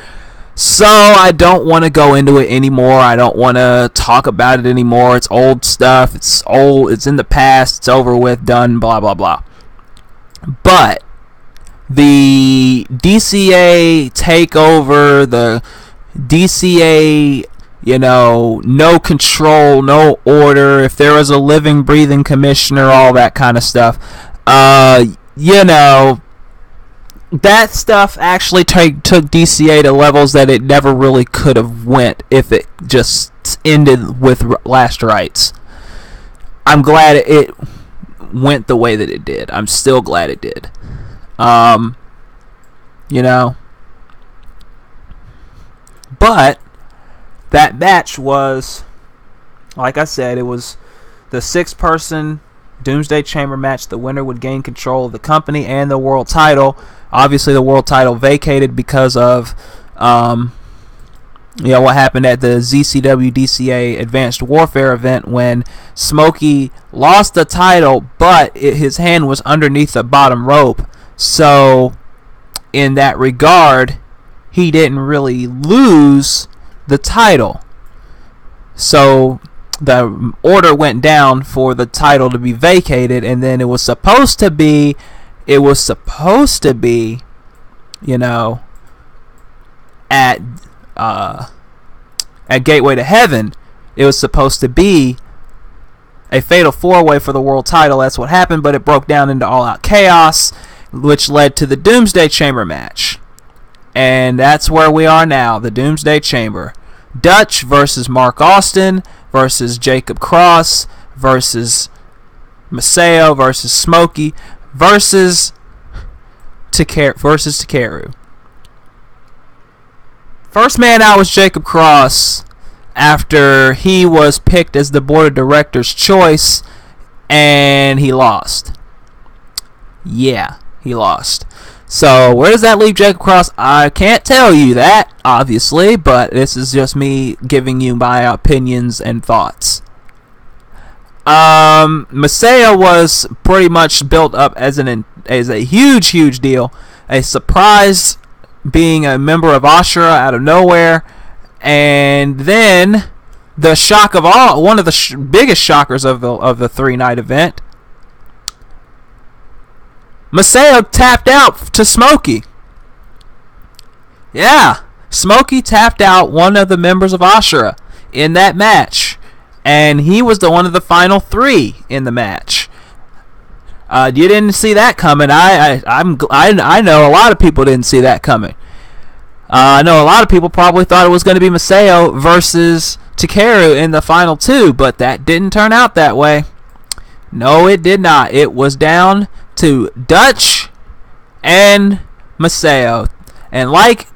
So I don't want to go into it anymore. I don't want to talk about it anymore. It's old stuff. It's old. It's in the past. It's over with. Done. Blah, blah, blah. But the DCA takeover, the DCA, no control, no order, if there was a living, breathing commissioner, all that kind of stuff. That stuff actually took DCA to levels that it never really could have went if it just ended with last rites. I'm glad it went the way that it did. I'm still glad it did. But that match was, like I said, it was the 6-person Doomsday Chamber match. The winner would gain control of the company and the world title. Obviously, the world title vacated because of what happened at the ZCW DCA Advanced Warfare event when Smokey lost the title, but his hand was underneath the bottom rope. So, in that regard, he didn't really lose the title. So, the order went down for the title to be vacated, and then it was supposed to be, at Gateway to Heaven, it was supposed to be a fatal 4-way for the world title. That's what happened, but it broke down into All Out Chaos, which led to the Doomsday Chamber match. And that's where we are now, the Doomsday Chamber. Dutch versus Mark Austin versus Jacob Cross versus Maseo versus Smokey versus Takeru. First man out was Jacob Cross after he was picked as the board of directors' choice, and he lost. Yeah, he lost. So where does that leave Jacob Cross? I can't tell you that, obviously, but this is just me giving you my opinions and thoughts. Maseo was pretty much built up as a huge deal, a surprise, being a member of Ashura out of nowhere, and then the shock of all, one of the biggest shockers of the 3-night event, Maseo tapped out to Smokey. Yeah, Smokey tapped out one of the members of Ashura in that match, and he was one of the final 3 in the match. You didn't see that coming. I know a lot of people didn't see that coming. I know a lot of people probably thought it was going to be Maseo versus Takeru in the final 2, but that didn't turn out that way. No, it did not. It was down to Dutch and Maseo, and like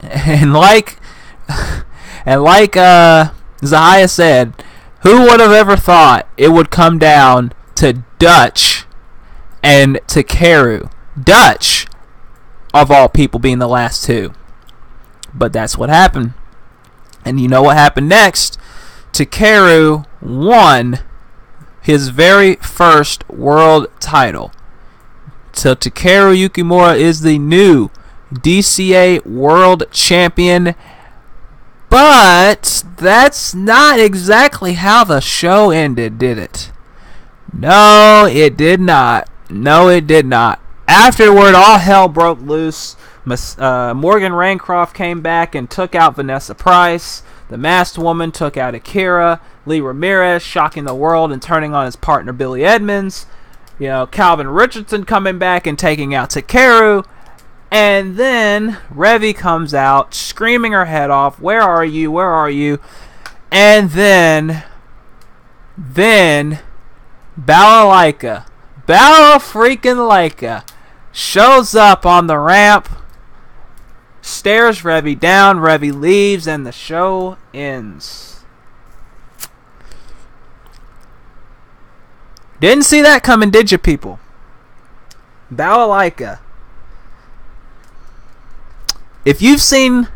Zahia said, who would have ever thought it would come down to Dutch and Takeru? Dutch, of all people, being the last 2. But that's what happened. And you know what happened next? Takeru won his very first world title. So Takeru Yukimura is the new DCA World Champion. But that's not exactly how the show ended, did it? No, it did not. Afterward, all hell broke loose. Morgan Raincroft came back and took out Vanessa Price. The Masked Woman took out Akira. Lee Ramirez shocking the world and turning on his partner Billy Edmonds. Calvin Richardson coming back and taking out Takeru. And then Revy comes out screaming her head off, "Where are you? Where are you?" And then Balalaika shows up on the ramp, stares Revy down, Revy leaves, and the show ends. Didn't see that coming, did you, people? Balalaika. If you've seen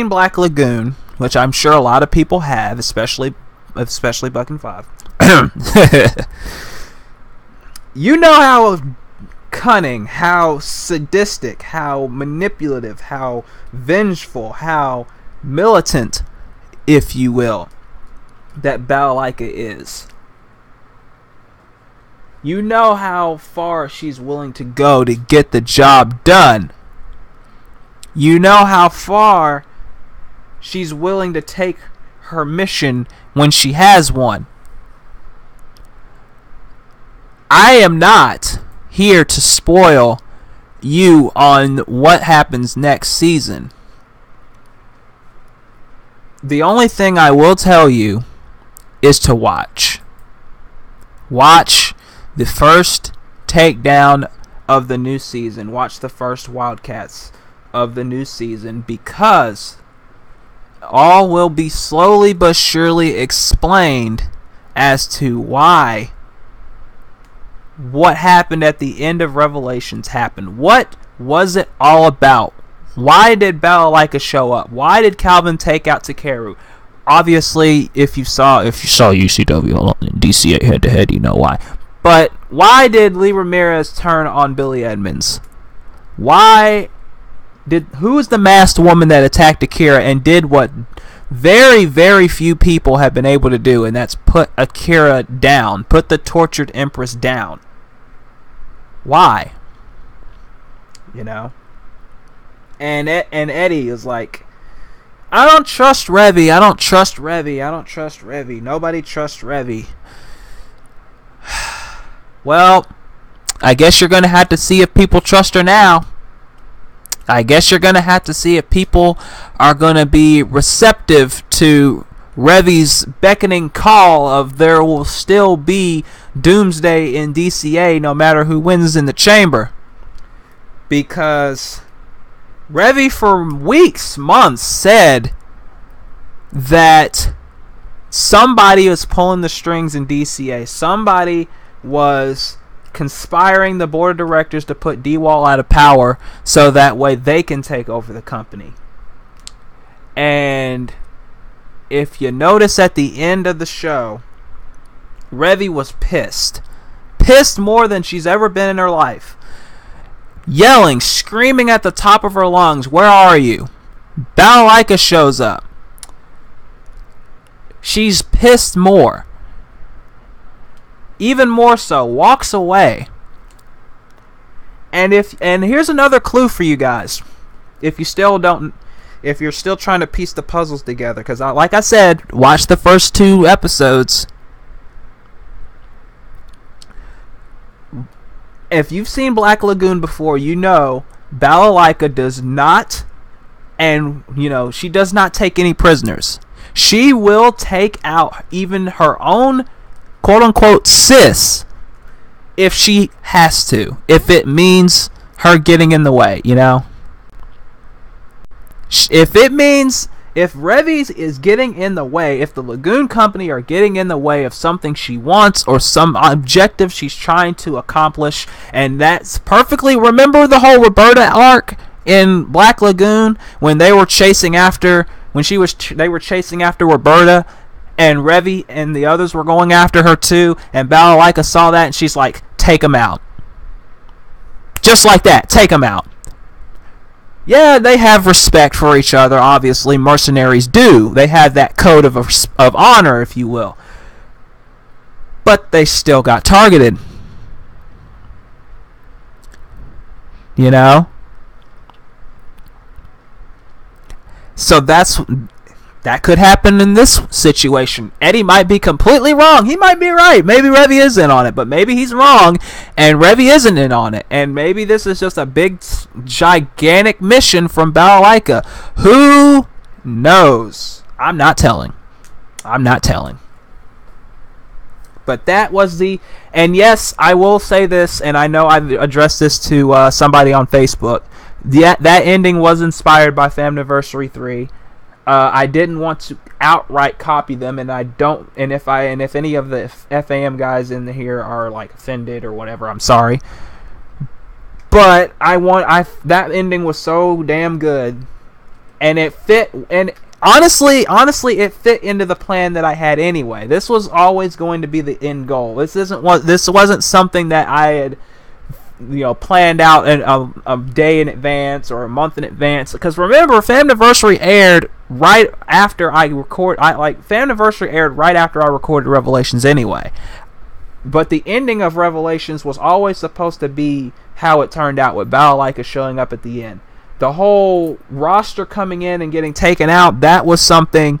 Black Lagoon, which I'm sure a lot of people have, especially Buck and Five, you know how cunning, how sadistic, how manipulative, how vengeful, how militant, if you will, that Balalaika is. You know how far she's willing to go to get the job done. You know how far she's willing to take her mission when she has one. I am not here to spoil you on what happens next season. The only thing I will tell you is to watch. Watch the first takedown of the new season. Watch the first Wildcats of the new season, because all will be slowly but surely explained as to why what happened at the end of Revelations happened. What was it all about? Why did Balalaika show up? Why did Calvin take out Takeru? Obviously, if you saw UCW and DCA head to head, you know why. But why did Lee Ramirez turn on Billy Edmonds? Who was the masked woman that attacked Akira and did what very, very few people have been able to do, and that's put Akira down, put the tortured Empress down? Why? You know? And Eddie is like, I don't trust Revy. Nobody trusts Revy. Well, I guess you're going to have to see if people trust her now. I guess you're going to have to see if people are going to be receptive to Revy's beckoning call of there will still be doomsday in DCA no matter who wins in the chamber. Because Revy for weeks, months said that somebody was pulling the strings in DCA. Somebody was conspiring the board of directors to put D-Wall out of power so that way they can take over the company. And if you notice at the end of the show, Revy was pissed. Pissed more than she's ever been in her life. Yelling, screaming at the top of her lungs, "Where are you?" Balalaika shows up. She's pissed more. Even more so, walks away. And here's another clue for you guys. If you're still trying to piece the puzzles together, because like I said, watch the first 2 episodes. If you've seen Black Lagoon before, you know Balalaika does not, and she does not take any prisoners. She will take out even her own quote-unquote sis if she has to, if it means her getting in the way, If Revy is getting in the way, if the Lagoon Company are getting in the way of something she wants or some objective she's trying to accomplish, and that's perfectly, remember the whole Roberta arc in Black Lagoon when they were chasing after Roberta, and Revy and the others were going after her too, and Balalaika saw that and she's like, take him out. Just like that, take him out. Yeah, they have respect for each other, obviously. Mercenaries do. They have that code of honor, if you will. But they still got targeted. So that could happen in this situation. Eddie might be completely wrong. He might be right. Maybe Revy is in on it, but maybe he's wrong, and Revy isn't in on it. And maybe this is just a big, gigantic mission from Balalaika. Who knows? I'm not telling. But that was and yes, I will say this, and I know I've addressed this to somebody on Facebook. That ending was inspired by Famniversary 3. I didn't want to outright copy them, and I don't. And if any of the FAM guys in here are like offended or whatever, I'm sorry. But that ending was so damn good, and it fit. And honestly, it fit into the plan that I had anyway. This was always going to be the end goal. This wasn't something that I had planned out a day in advance or a month in advance. Because remember, Famniversary aired right after I recorded Revelations anyway. But the ending of Revelations was always supposed to be how it turned out, with Balalaika showing up at the end. The whole roster coming in and getting taken out, that was something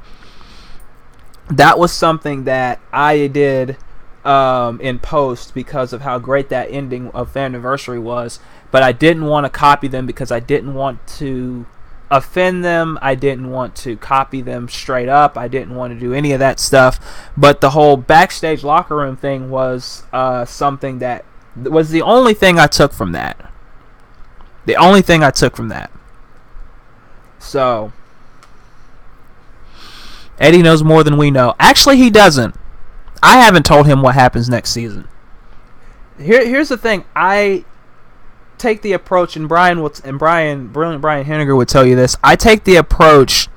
that I did in post because of how great that ending of Anniversary was. But I didn't want to copy them because I didn't want to offend them. I didn't want to copy them straight up. I didn't want to do any of that stuff. But the whole backstage locker room thing was something that was the only thing I took from that. The only thing I took from that. So Eddie knows more than we know. Actually, he doesn't. I haven't told him what happens next season. Here's the thing. I take the approach, and brilliant Brian Henniger would tell you this. I take the approach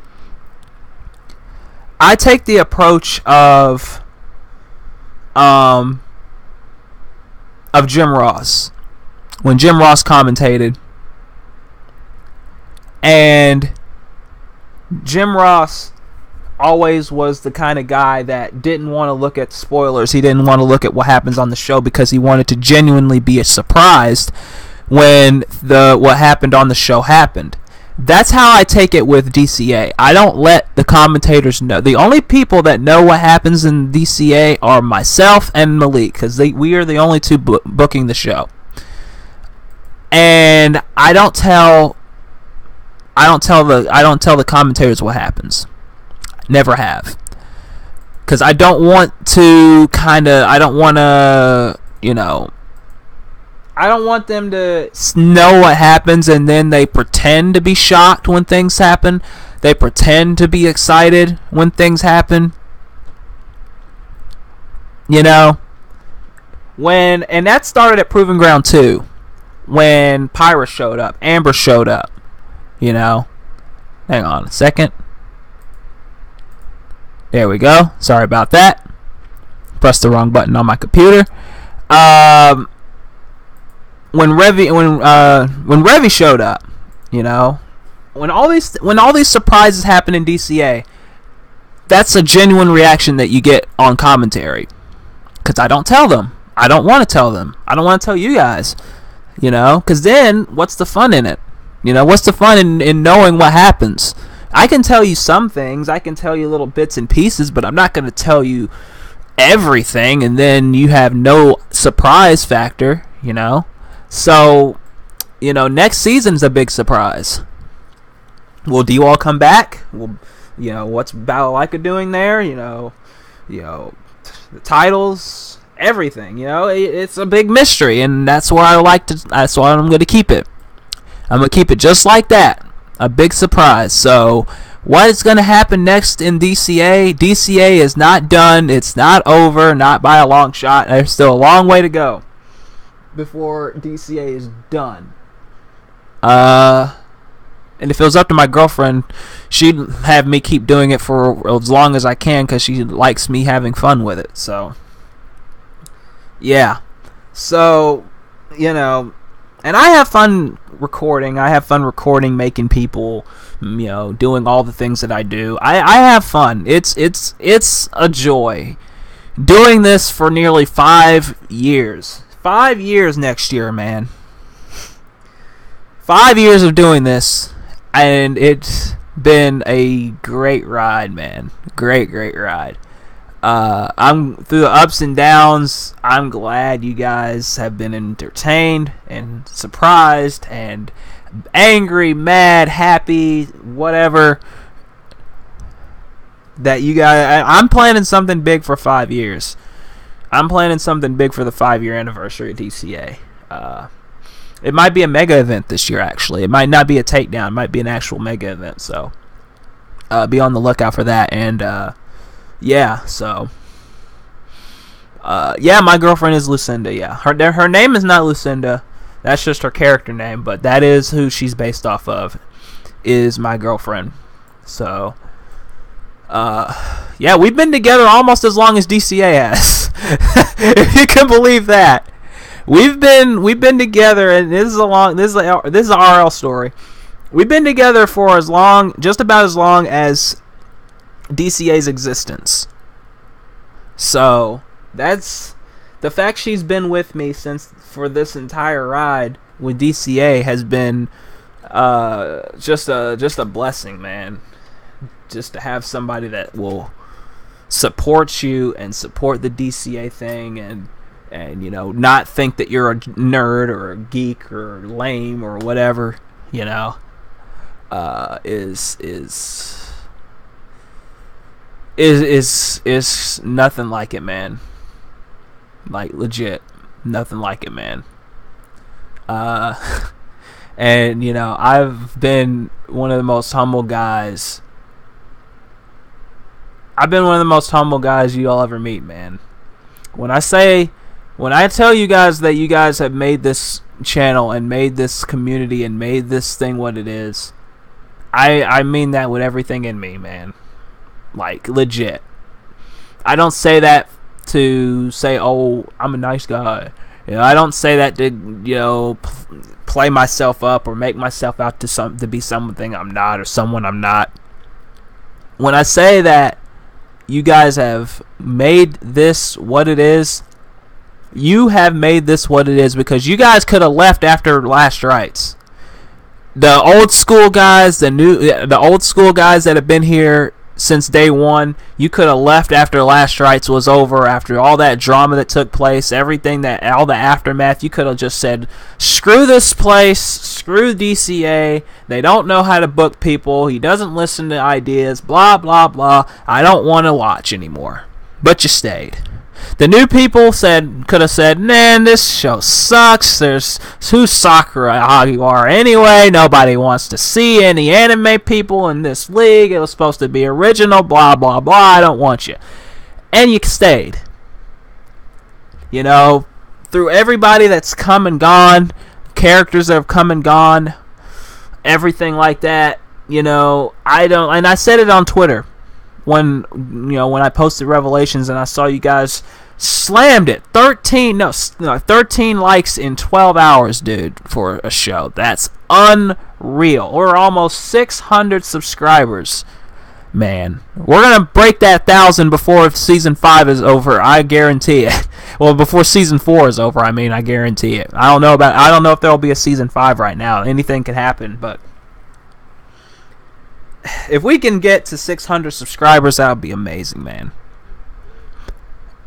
of Jim Ross, when Jim Ross commentated, and Jim Ross always was the kind of guy that didn't want to look at spoilers. He didn't want to look at what happens on the show because he wanted to genuinely be surprised when what happened on the show happened. That's how I take it with DCA. I don't let the commentators know. The only people that know what happens in DCA are myself and Malik, because we are the only two booking the show. And I don't tell the commentators what happens. Never have. Because I don't want to I don't want them to know what happens and then they pretend to be shocked when things happen. They pretend to be excited when things happen. And that started at Proving Ground 2 when Pyra showed up, Amber showed up. Hang on a second. There we go. Sorry about that. Pressed the wrong button on my computer. When Revy showed up, when all these surprises happen in DCA, that's a genuine reaction that you get on commentary. Because I don't tell them. I don't want to tell them. I don't want to tell you guys. Because then what's the fun in it? What's the fun in knowing what happens? I can tell you some things. I can tell you little bits and pieces, but I'm not going to tell you everything, and then you have no surprise factor. So, next season's a big surprise. Will D-Wall come back? What's Balalaika doing there? The titles, everything. It's a big mystery, and that's where that's why I'm going to keep it. I'm going to keep it just like that. A big surprise. So, what is going to happen next in DCA? DCA is not done. It's not over. Not by a long shot. There's still a long way to go before DCA is done. And if it was up to my girlfriend, she'd have me keep doing it for as long as I can because she likes me having fun with it. So, yeah. So, and I have fun recording. I have fun recording, making people, doing all the things that I do. I have fun. It's a joy. Doing this for nearly 5 years. 5 years next year, man. 5 years of doing this, and it's been a great ride, man. Great ride. I'm through the ups and downs. I'm glad you guys have been entertained and surprised and angry, mad, happy, whatever. That you guys, I'm planning something big for 5 years. I'm planning something big for the 5-year anniversary of DCA. It might be a mega event this year, actually. It might not be a takedown. It might be an actual mega event. So be on the lookout for that. And yeah, so yeah, my girlfriend is Lucinda. Yeah, her name is not Lucinda. That's just her character name, but that is who she's based off of. Is my girlfriend. So yeah, we've been together almost as long as DCA has. If you can believe that. We've been together, and this is an RL story. We've been together for just about as long as DCA's existence. So that's the fact she's been with me for this entire ride with DCA has been just a blessing, man. Just to have somebody that will support you and support the DCA thing, and you know, not think that you're a nerd or a geek or lame or whatever, you know, is nothing like it, man. Like, legit, nothing like it, man. And you know, I've been one of the most humble guys. I've been one of the most humble guys you'll ever meet, man. When I tell you guys that you guys have made this channel and made this community and made this thing what it is, I mean that with everything in me, man. Like, legit. I don't say that to say, oh, I'm a nice guy. You know, I don't say that to, you know, play myself up or make myself out to be something I'm not or someone I'm not. When I say that you guys have made this what it is, you have made this what it is because you guys could have left after Last Rites. The old school guys, the old school guys that have been here since day one, you could have left after Last Rites was over, after all that drama that took place, all the aftermath. You could have just said, screw this place, screw DCA, they don't know how to book people, he doesn't listen to ideas, blah, blah, blah, I don't want to watch anymore. But you stayed. The new people could have said, man, this show sucks. There's who's Sakura you are anyway. Nobody wants to see any anime people in this league. It was supposed to be original, blah, blah, blah. I don't want you. And you stayed. You know, through everybody that's come and gone, characters that have come and gone, everything like that, you know, and I said it on Twitter. When I posted Revelations and I saw you guys slammed it, 13 likes in 12 hours, dude, for a show. That's unreal. We're almost 600 subscribers, man. We're gonna break that 1,000 before season 5 is over. I guarantee it. Well, before season 4 is over. I guarantee it. I don't know if there'll be a season 5 right now. Anything can happen, but if we can get to 600 subscribers, that would be amazing, man.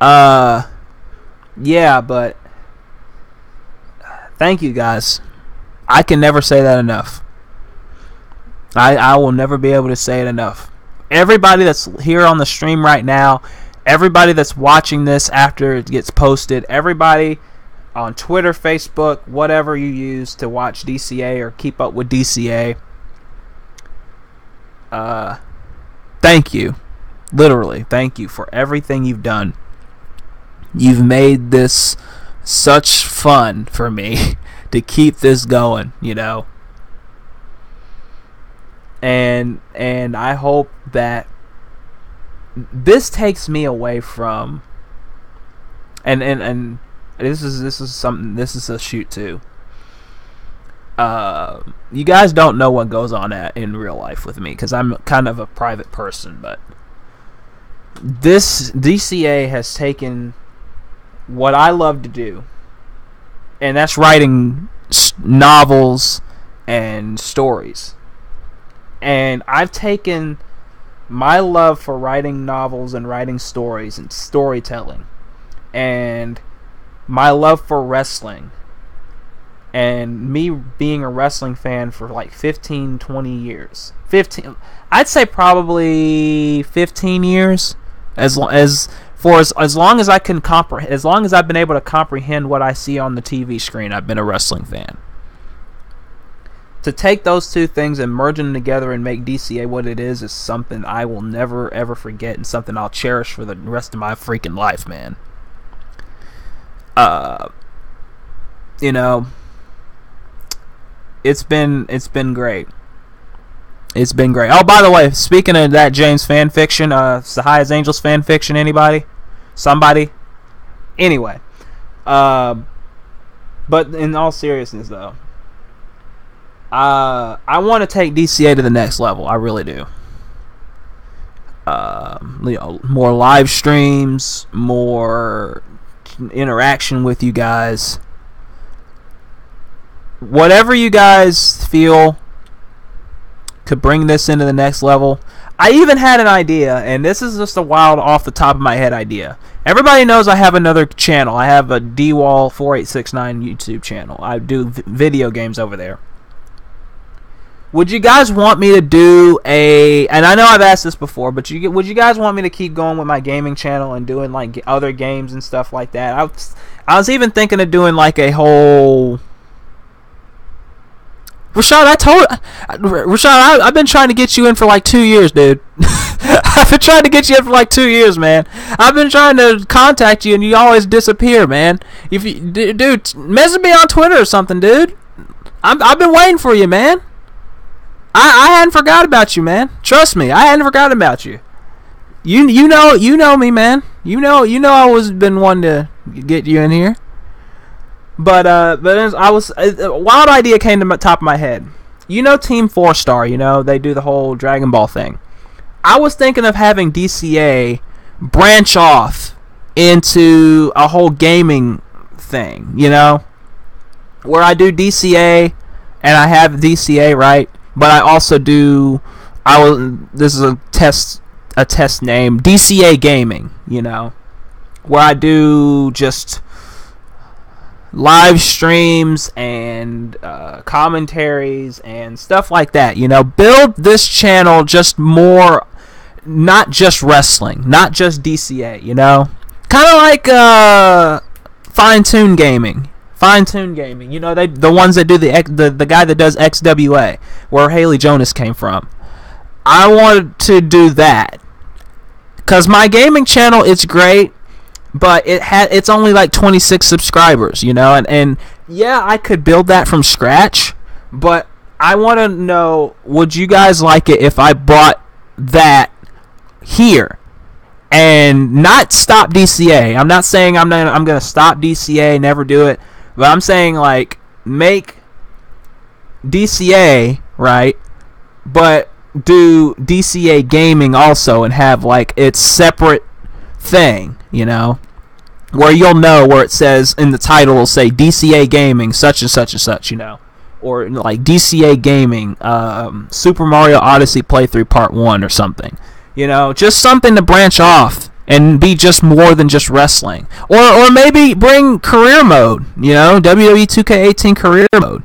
Yeah, but thank you guys. I can never say that enough. I will never be able to say it enough. Everybody that's here on the stream right now, everybody that's watching this after it gets posted, everybody on Twitter, Facebook, whatever you use to watch DCA or keep up with DCA, thank you. Literally, thank you for everything you've done. You've made this such fun for me to keep this going, you know. And I hope that this takes me away from and this is something, this is a shoot too. You guys don't know what goes on in real life with me because I'm kind of a private person, but this DCA has taken what I love to do, and that's writing novels and stories. And I've taken my love for writing novels and writing stories and storytelling, and my love for wrestling, and me being a wrestling fan for like 15-20 years. I'd say probably 15 years, as long as I can comprehend, as long as I've been able to comprehend what I see on the TV screen, I've been a wrestling fan. To take those two things and merge them together and make DCA what it is something I will never ever forget, and something I'll cherish for the rest of my freaking life, man. You know, it's been great. It's been great. Oh, by the way, speaking of that James fan fiction, Sahai as Angels fan fiction, anybody? Somebody? Anyway. But in all seriousness, though, I want to take DCA to the next level. I really do. You know, more live streams, more interaction with you guys. Whatever you guys feel could bring this into the next level. I even had an idea, and this is just a wild off the top of my head idea. Everybody knows I have another channel. I have a DWall4869 YouTube channel. I do video games over there. Would you guys want me to do and I know I've asked this before, but would you guys want me to keep going with my gaming channel and doing like other games and stuff like that? I was even thinking of doing like a whole... Rashad, I've been trying to get you in for like 2 years, dude. I've been trying to get you in for like 2 years, man. I've been trying to contact you, and you always disappear, man. If you, dude, message me on Twitter or something, dude. I've been waiting for you, man. I hadn't forgot about you, man. Trust me, I hadn't forgotten about you. You know me, man. You know I was been wanting to get you in here. But a wild idea came to the top of my head. You know Team 4-Star, they do the whole Dragon Ball thing. I was thinking of having DCA branch off into a whole gaming thing, where I do DCA and I have DCA, right? But I also do this is a test name, DCA Gaming, where I do just live streams and commentaries and stuff like that. Build this channel just more, not just wrestling, not just DCA. Kind of like Fine Tune Gaming. The ones that do the guy that does XWA, where Haley Jonas came from. I wanted to do that because my gaming channel is great. But it's only like 26 subscribers, and yeah, I could build that from scratch, but I want to know, would you guys like it if I brought that here and not stop DCA? I'm not saying I'm going to stop DCA, never do it, but I'm saying like make DCA, right, but do DCA Gaming also and have like its separate thing, where you'll know where it says in the title will say DCA Gaming such and such and such, or like DCA Gaming Super Mario Odyssey playthrough part 1 or something, just something to branch off and be just more than just wrestling, or maybe bring career mode, WWE 2K18 career mode,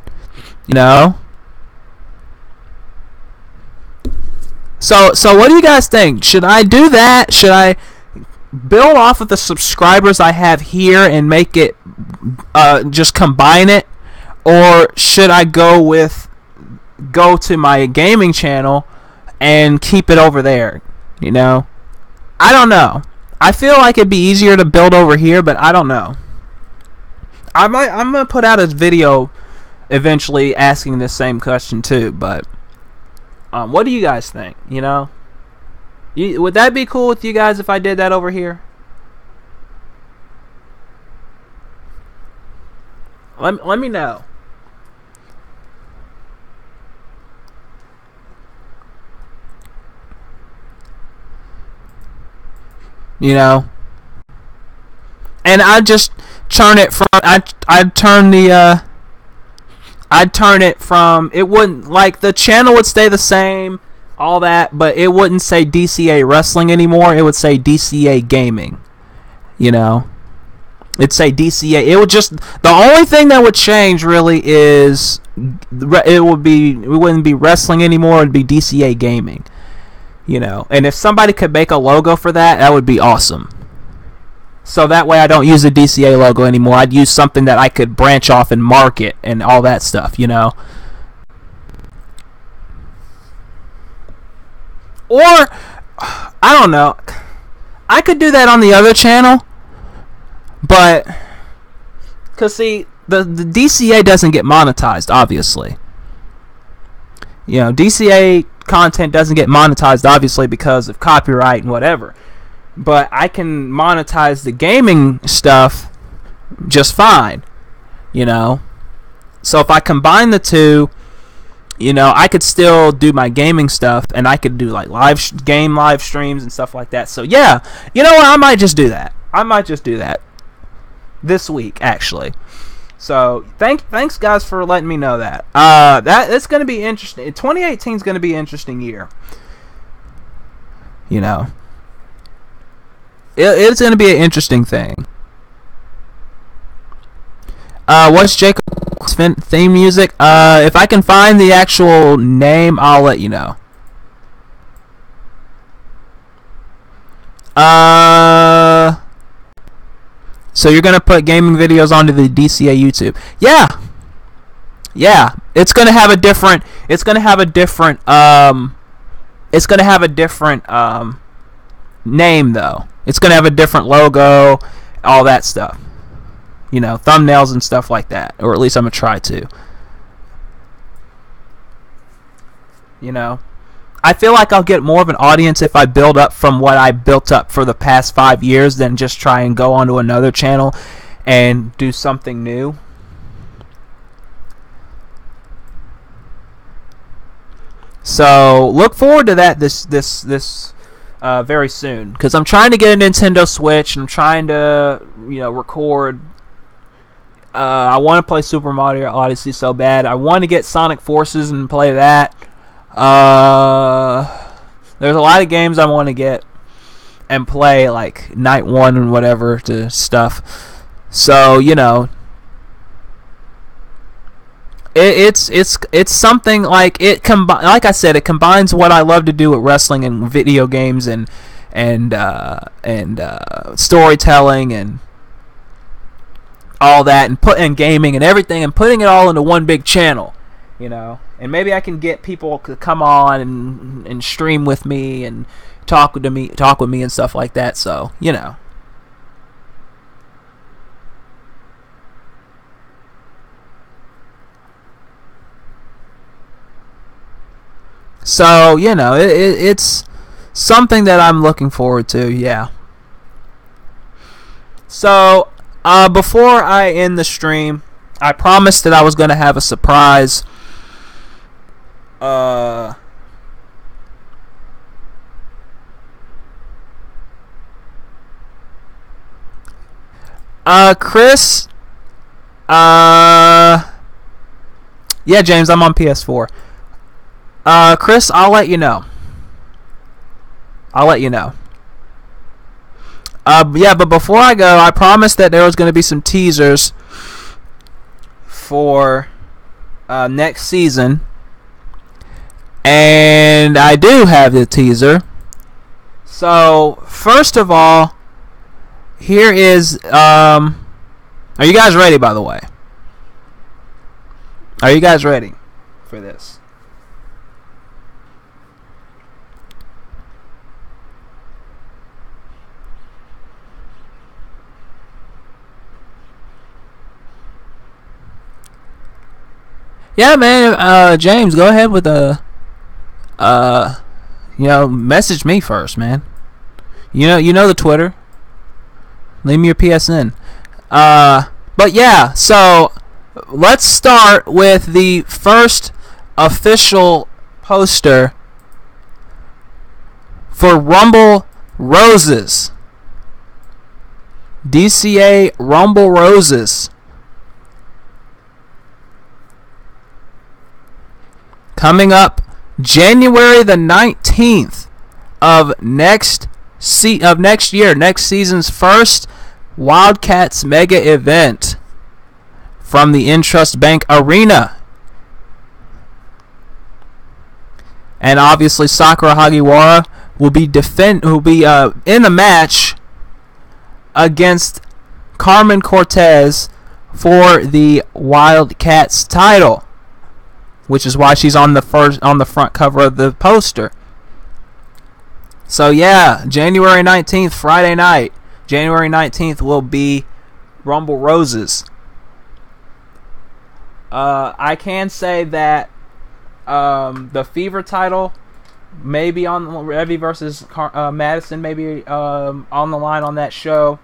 So what do you guys think? Should I do that? Should I build off of the subscribers I have here and make it just combine it, or should I go to my gaming channel and keep it over there? I don't know. I feel like it'd be easier to build over here, but I don't know. I'm gonna put out a video eventually asking this same question too, but what do you guys think? Would that be cool with you guys if I did that over here? Let me know. And I'd just turn it from I'd turn it from, it wouldn't, like, the channel would stay the same, all that, but it wouldn't say DCA Wrestling anymore. It would say DCA Gaming. It'd say DCA. It would just, the only thing that would change really is it wouldn't be wrestling anymore. It'd be DCA Gaming. And if somebody could make a logo for that, that would be awesome. So that way I don't use the DCA logo anymore. I'd use something that I could branch off and market and all that stuff, Or, I don't know. I could do that on the other channel, but, because see, the DCA doesn't get monetized, obviously. DCA content doesn't get monetized, obviously, because of copyright and whatever. But I can monetize the gaming stuff just fine, So if I combine the two, I could still do my gaming stuff, and I could do like live streams and stuff like that. So yeah, what? I might just do that. this week actually. So thanks guys for letting me know that. That it's going to be interesting. 2018 is going to be an interesting year. You know, it's going to be an interesting thing. What's Jacob's theme music? If I can find the actual name, I'll let you know. So you're gonna put gaming videos onto the DCA YouTube? Yeah. It's gonna have a different. Name though. It's gonna have a different logo, all that stuff. You know, thumbnails and stuff like that, or at least I'm gonna try to. You know, I feel like I'll get more of an audience if I build up from what I built up for the past 5 years than just try and go onto another channel and do something new. So look forward to that this very soon, because I'm trying to get a Nintendo Switch and I'm trying to, you know, record. I want to play Super Mario Odyssey so bad. I want to get Sonic Forces and play that. There's a lot of games I want to get and play, like Night 1 and whatever to stuff. So, you know, it's something like like I said, it combines what I love to do with wrestling and video games and storytelling and all that, and gaming and everything, and putting it all into one big channel, you know. And maybe I can get people to come on and stream with me and talk with me and stuff like that. So, you know. So, you know, it's something that I'm looking forward to, yeah. So, before I end the stream, I promised that I was going to have a surprise. Chris, yeah, James, I'm on PS4. Chris, I'll let you know. Yeah, but before I go, I promised that there was going to be some teasers for next season. And I do have the teaser. So, first of all, here is... are you guys ready, by the way? Are you guys ready for this? Yeah, man. James, go ahead with the... you know, message me first, man. You know the Twitter. Leave me your PSN. But yeah, so let's start with the first official poster for Rumble Roses. DCA Rumble Roses. Coming up January the 19th of next year, next season's first Wildcats mega event from the Intrust Bank Arena. And obviously Sakura Hagiwara will be in a match against Carmen Cortez for the Wildcats title, which is why she's on the front cover of the poster. So yeah, January 19th, Friday night. January 19th will be Rumble Roses. I can say that the Fever title may be on Revy versus Madison, maybe on the line on that show.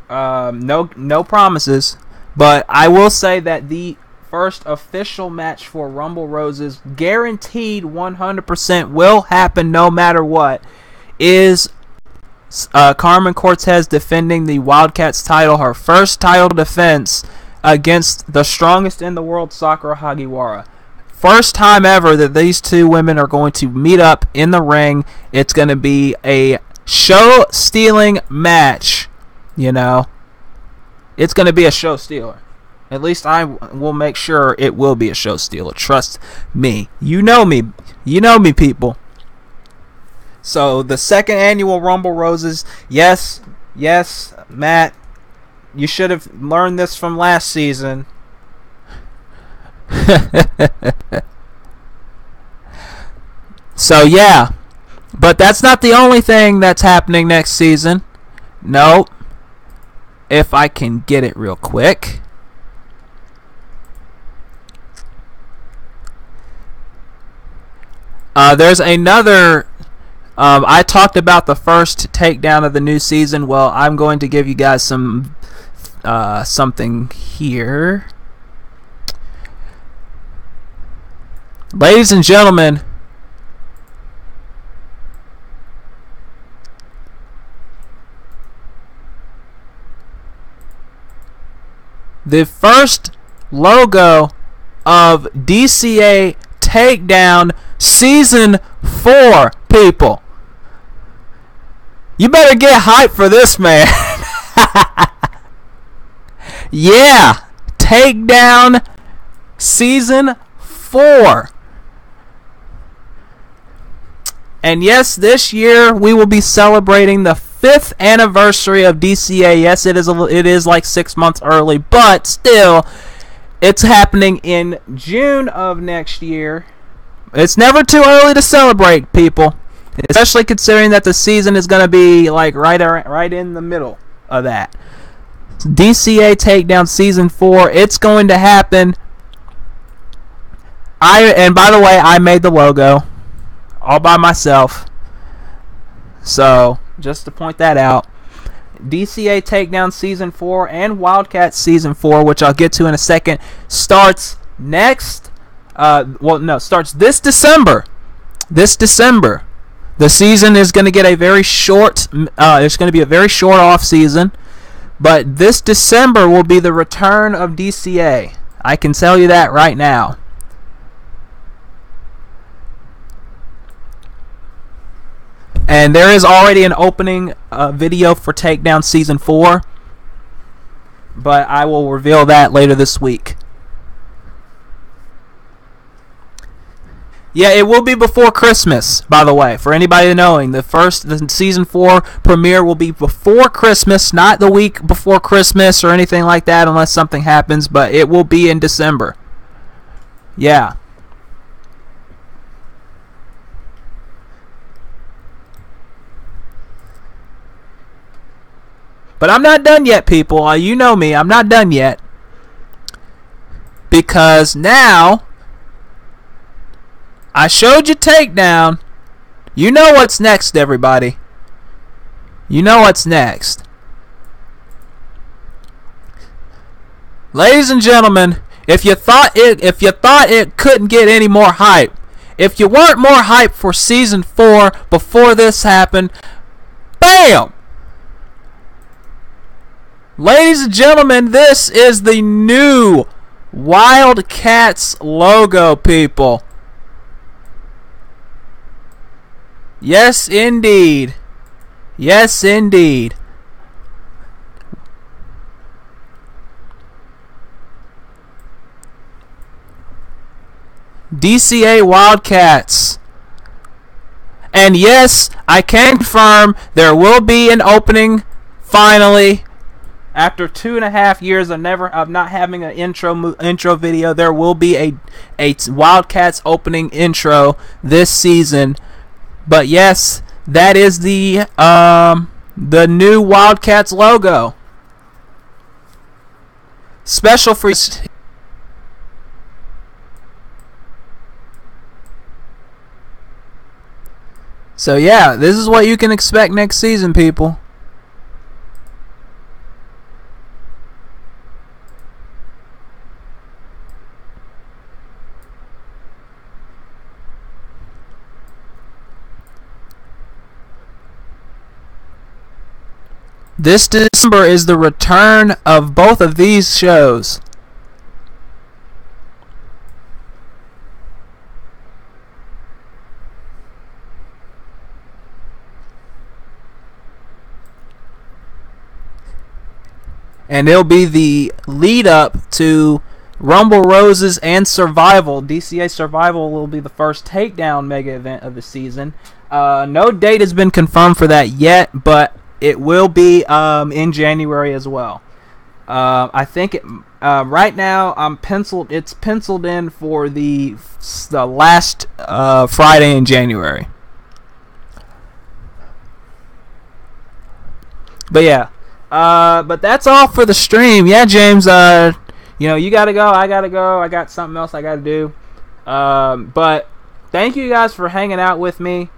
No promises, but I will say that the first official match for Rumble Roses, guaranteed 100% will happen no matter what, is Carmen Cortez defending the Wildcats title, her first title defense against the strongest in the world, Sakura Hagiwara. First time ever that these two women are going to meet up in the ring. It's going to be a show-stealing match, you know. It's going to be a show-stealer. At least I will make sure it will be a show-stealer. Trust me. You know me. You know me, people. So, the second annual Rumble Roses. Yes, Matt. You should have learned this from last season. So, yeah. But that's not the only thing that's happening next season. Nope. If I can get it real quick. There's another... I talked about the first takedown of the new season. Well, I'm going to give you guys some something here. Ladies and gentlemen, the first logo of DCA Takedown Season 4, people. You better get hyped for this, man. Yeah, Takedown Season 4. And yes, this year we will be celebrating the 5th anniversary of DCA. Yes, it is like 6 months early, but still, it's happening in June of next year. It's never too early to celebrate, people, especially considering that the season is going to be like right in the middle of that. DCA Takedown Season 4. It's going to happen. And by the way, I made the logo all by myself. So, just to point that out. DCA Takedown Season 4 and Wildcats Season 4, which I'll get to in a second, starts starts this December. This December. The season is going to get a very short, it's going to be a very short off season. But this December will be the return of DCA. I can tell you that right now. And there is already an opening video for Takedown Season 4. But I will reveal that later this week. Yeah, it will be before Christmas, by the way, for anybody knowing. The Season 4 premiere will be before Christmas, not the week before Christmas or anything like that unless something happens, but it will be in December. Yeah. But I'm not done yet, people. You know me, I'm not done yet. Because now... I showed you Takedown. You know what's next, everybody. You know what's next. Ladies and gentlemen, if you thought it couldn't get any more hype, if you weren't more hype for Season 4 before this happened, bam! Ladies and gentlemen, this is the new Wildcats logo, people. Yes, indeed. Yes, indeed. DCA Wildcats. And yes, I can confirm there will be an opening finally. After 2.5 years of not having an intro video, there will be a Wildcats opening intro this season. But yes, that is the new Wildcats logo. Special for... So yeah, this is what you can expect next season, people. This December is the return of both of these shows. And it'll be the lead up to Rumble Roses and Survival. DCA Survival will be the first takedown mega event of the season. No date has been confirmed for that yet, but it will be in January as well. I think right now it's penciled in for the last Friday in January. But yeah. But that's all for the stream. Yeah, James, you gotta go, I gotta go, I got something else I gotta do. But thank you guys for hanging out with me.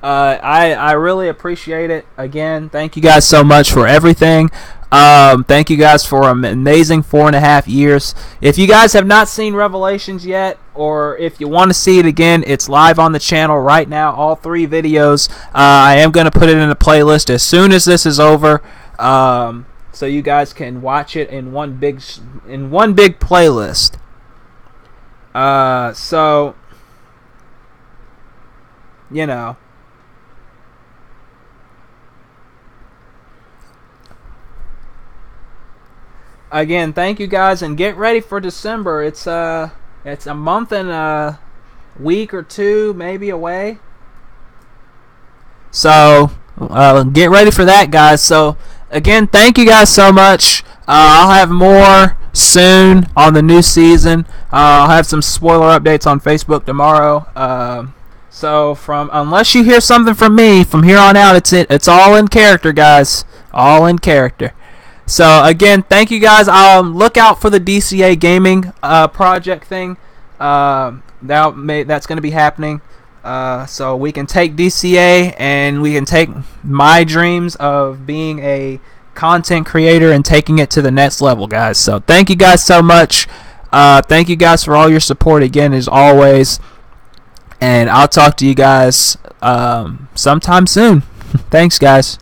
I really appreciate it. Again, thank you guys so much for everything. Thank you guys for an amazing 4.5 years. If you guys have not seen Revelations yet, or if you want to see it again, it's live on the channel right now. All 3 videos. I am going to put it in a playlist as soon as this is over, so you guys can watch it in one big playlist. So again, thank you guys, and get ready for December. It's a month and a week or 2 maybe away. So get ready for that, guys. So again, thank you guys so much. I'll have more soon on the new season. I'll have some spoiler updates on Facebook tomorrow. So unless you hear something from me from here on out, it's all in character, guys. All in character. So again, thank you guys. Look out for the DCA gaming project thing. That's going to be happening. So we can take DCA and we can take my dreams of being a content creator and taking it to the next level, guys. So thank you guys so much. Thank you guys for all your support again, as always. And I'll talk to you guys sometime soon. Thanks, guys.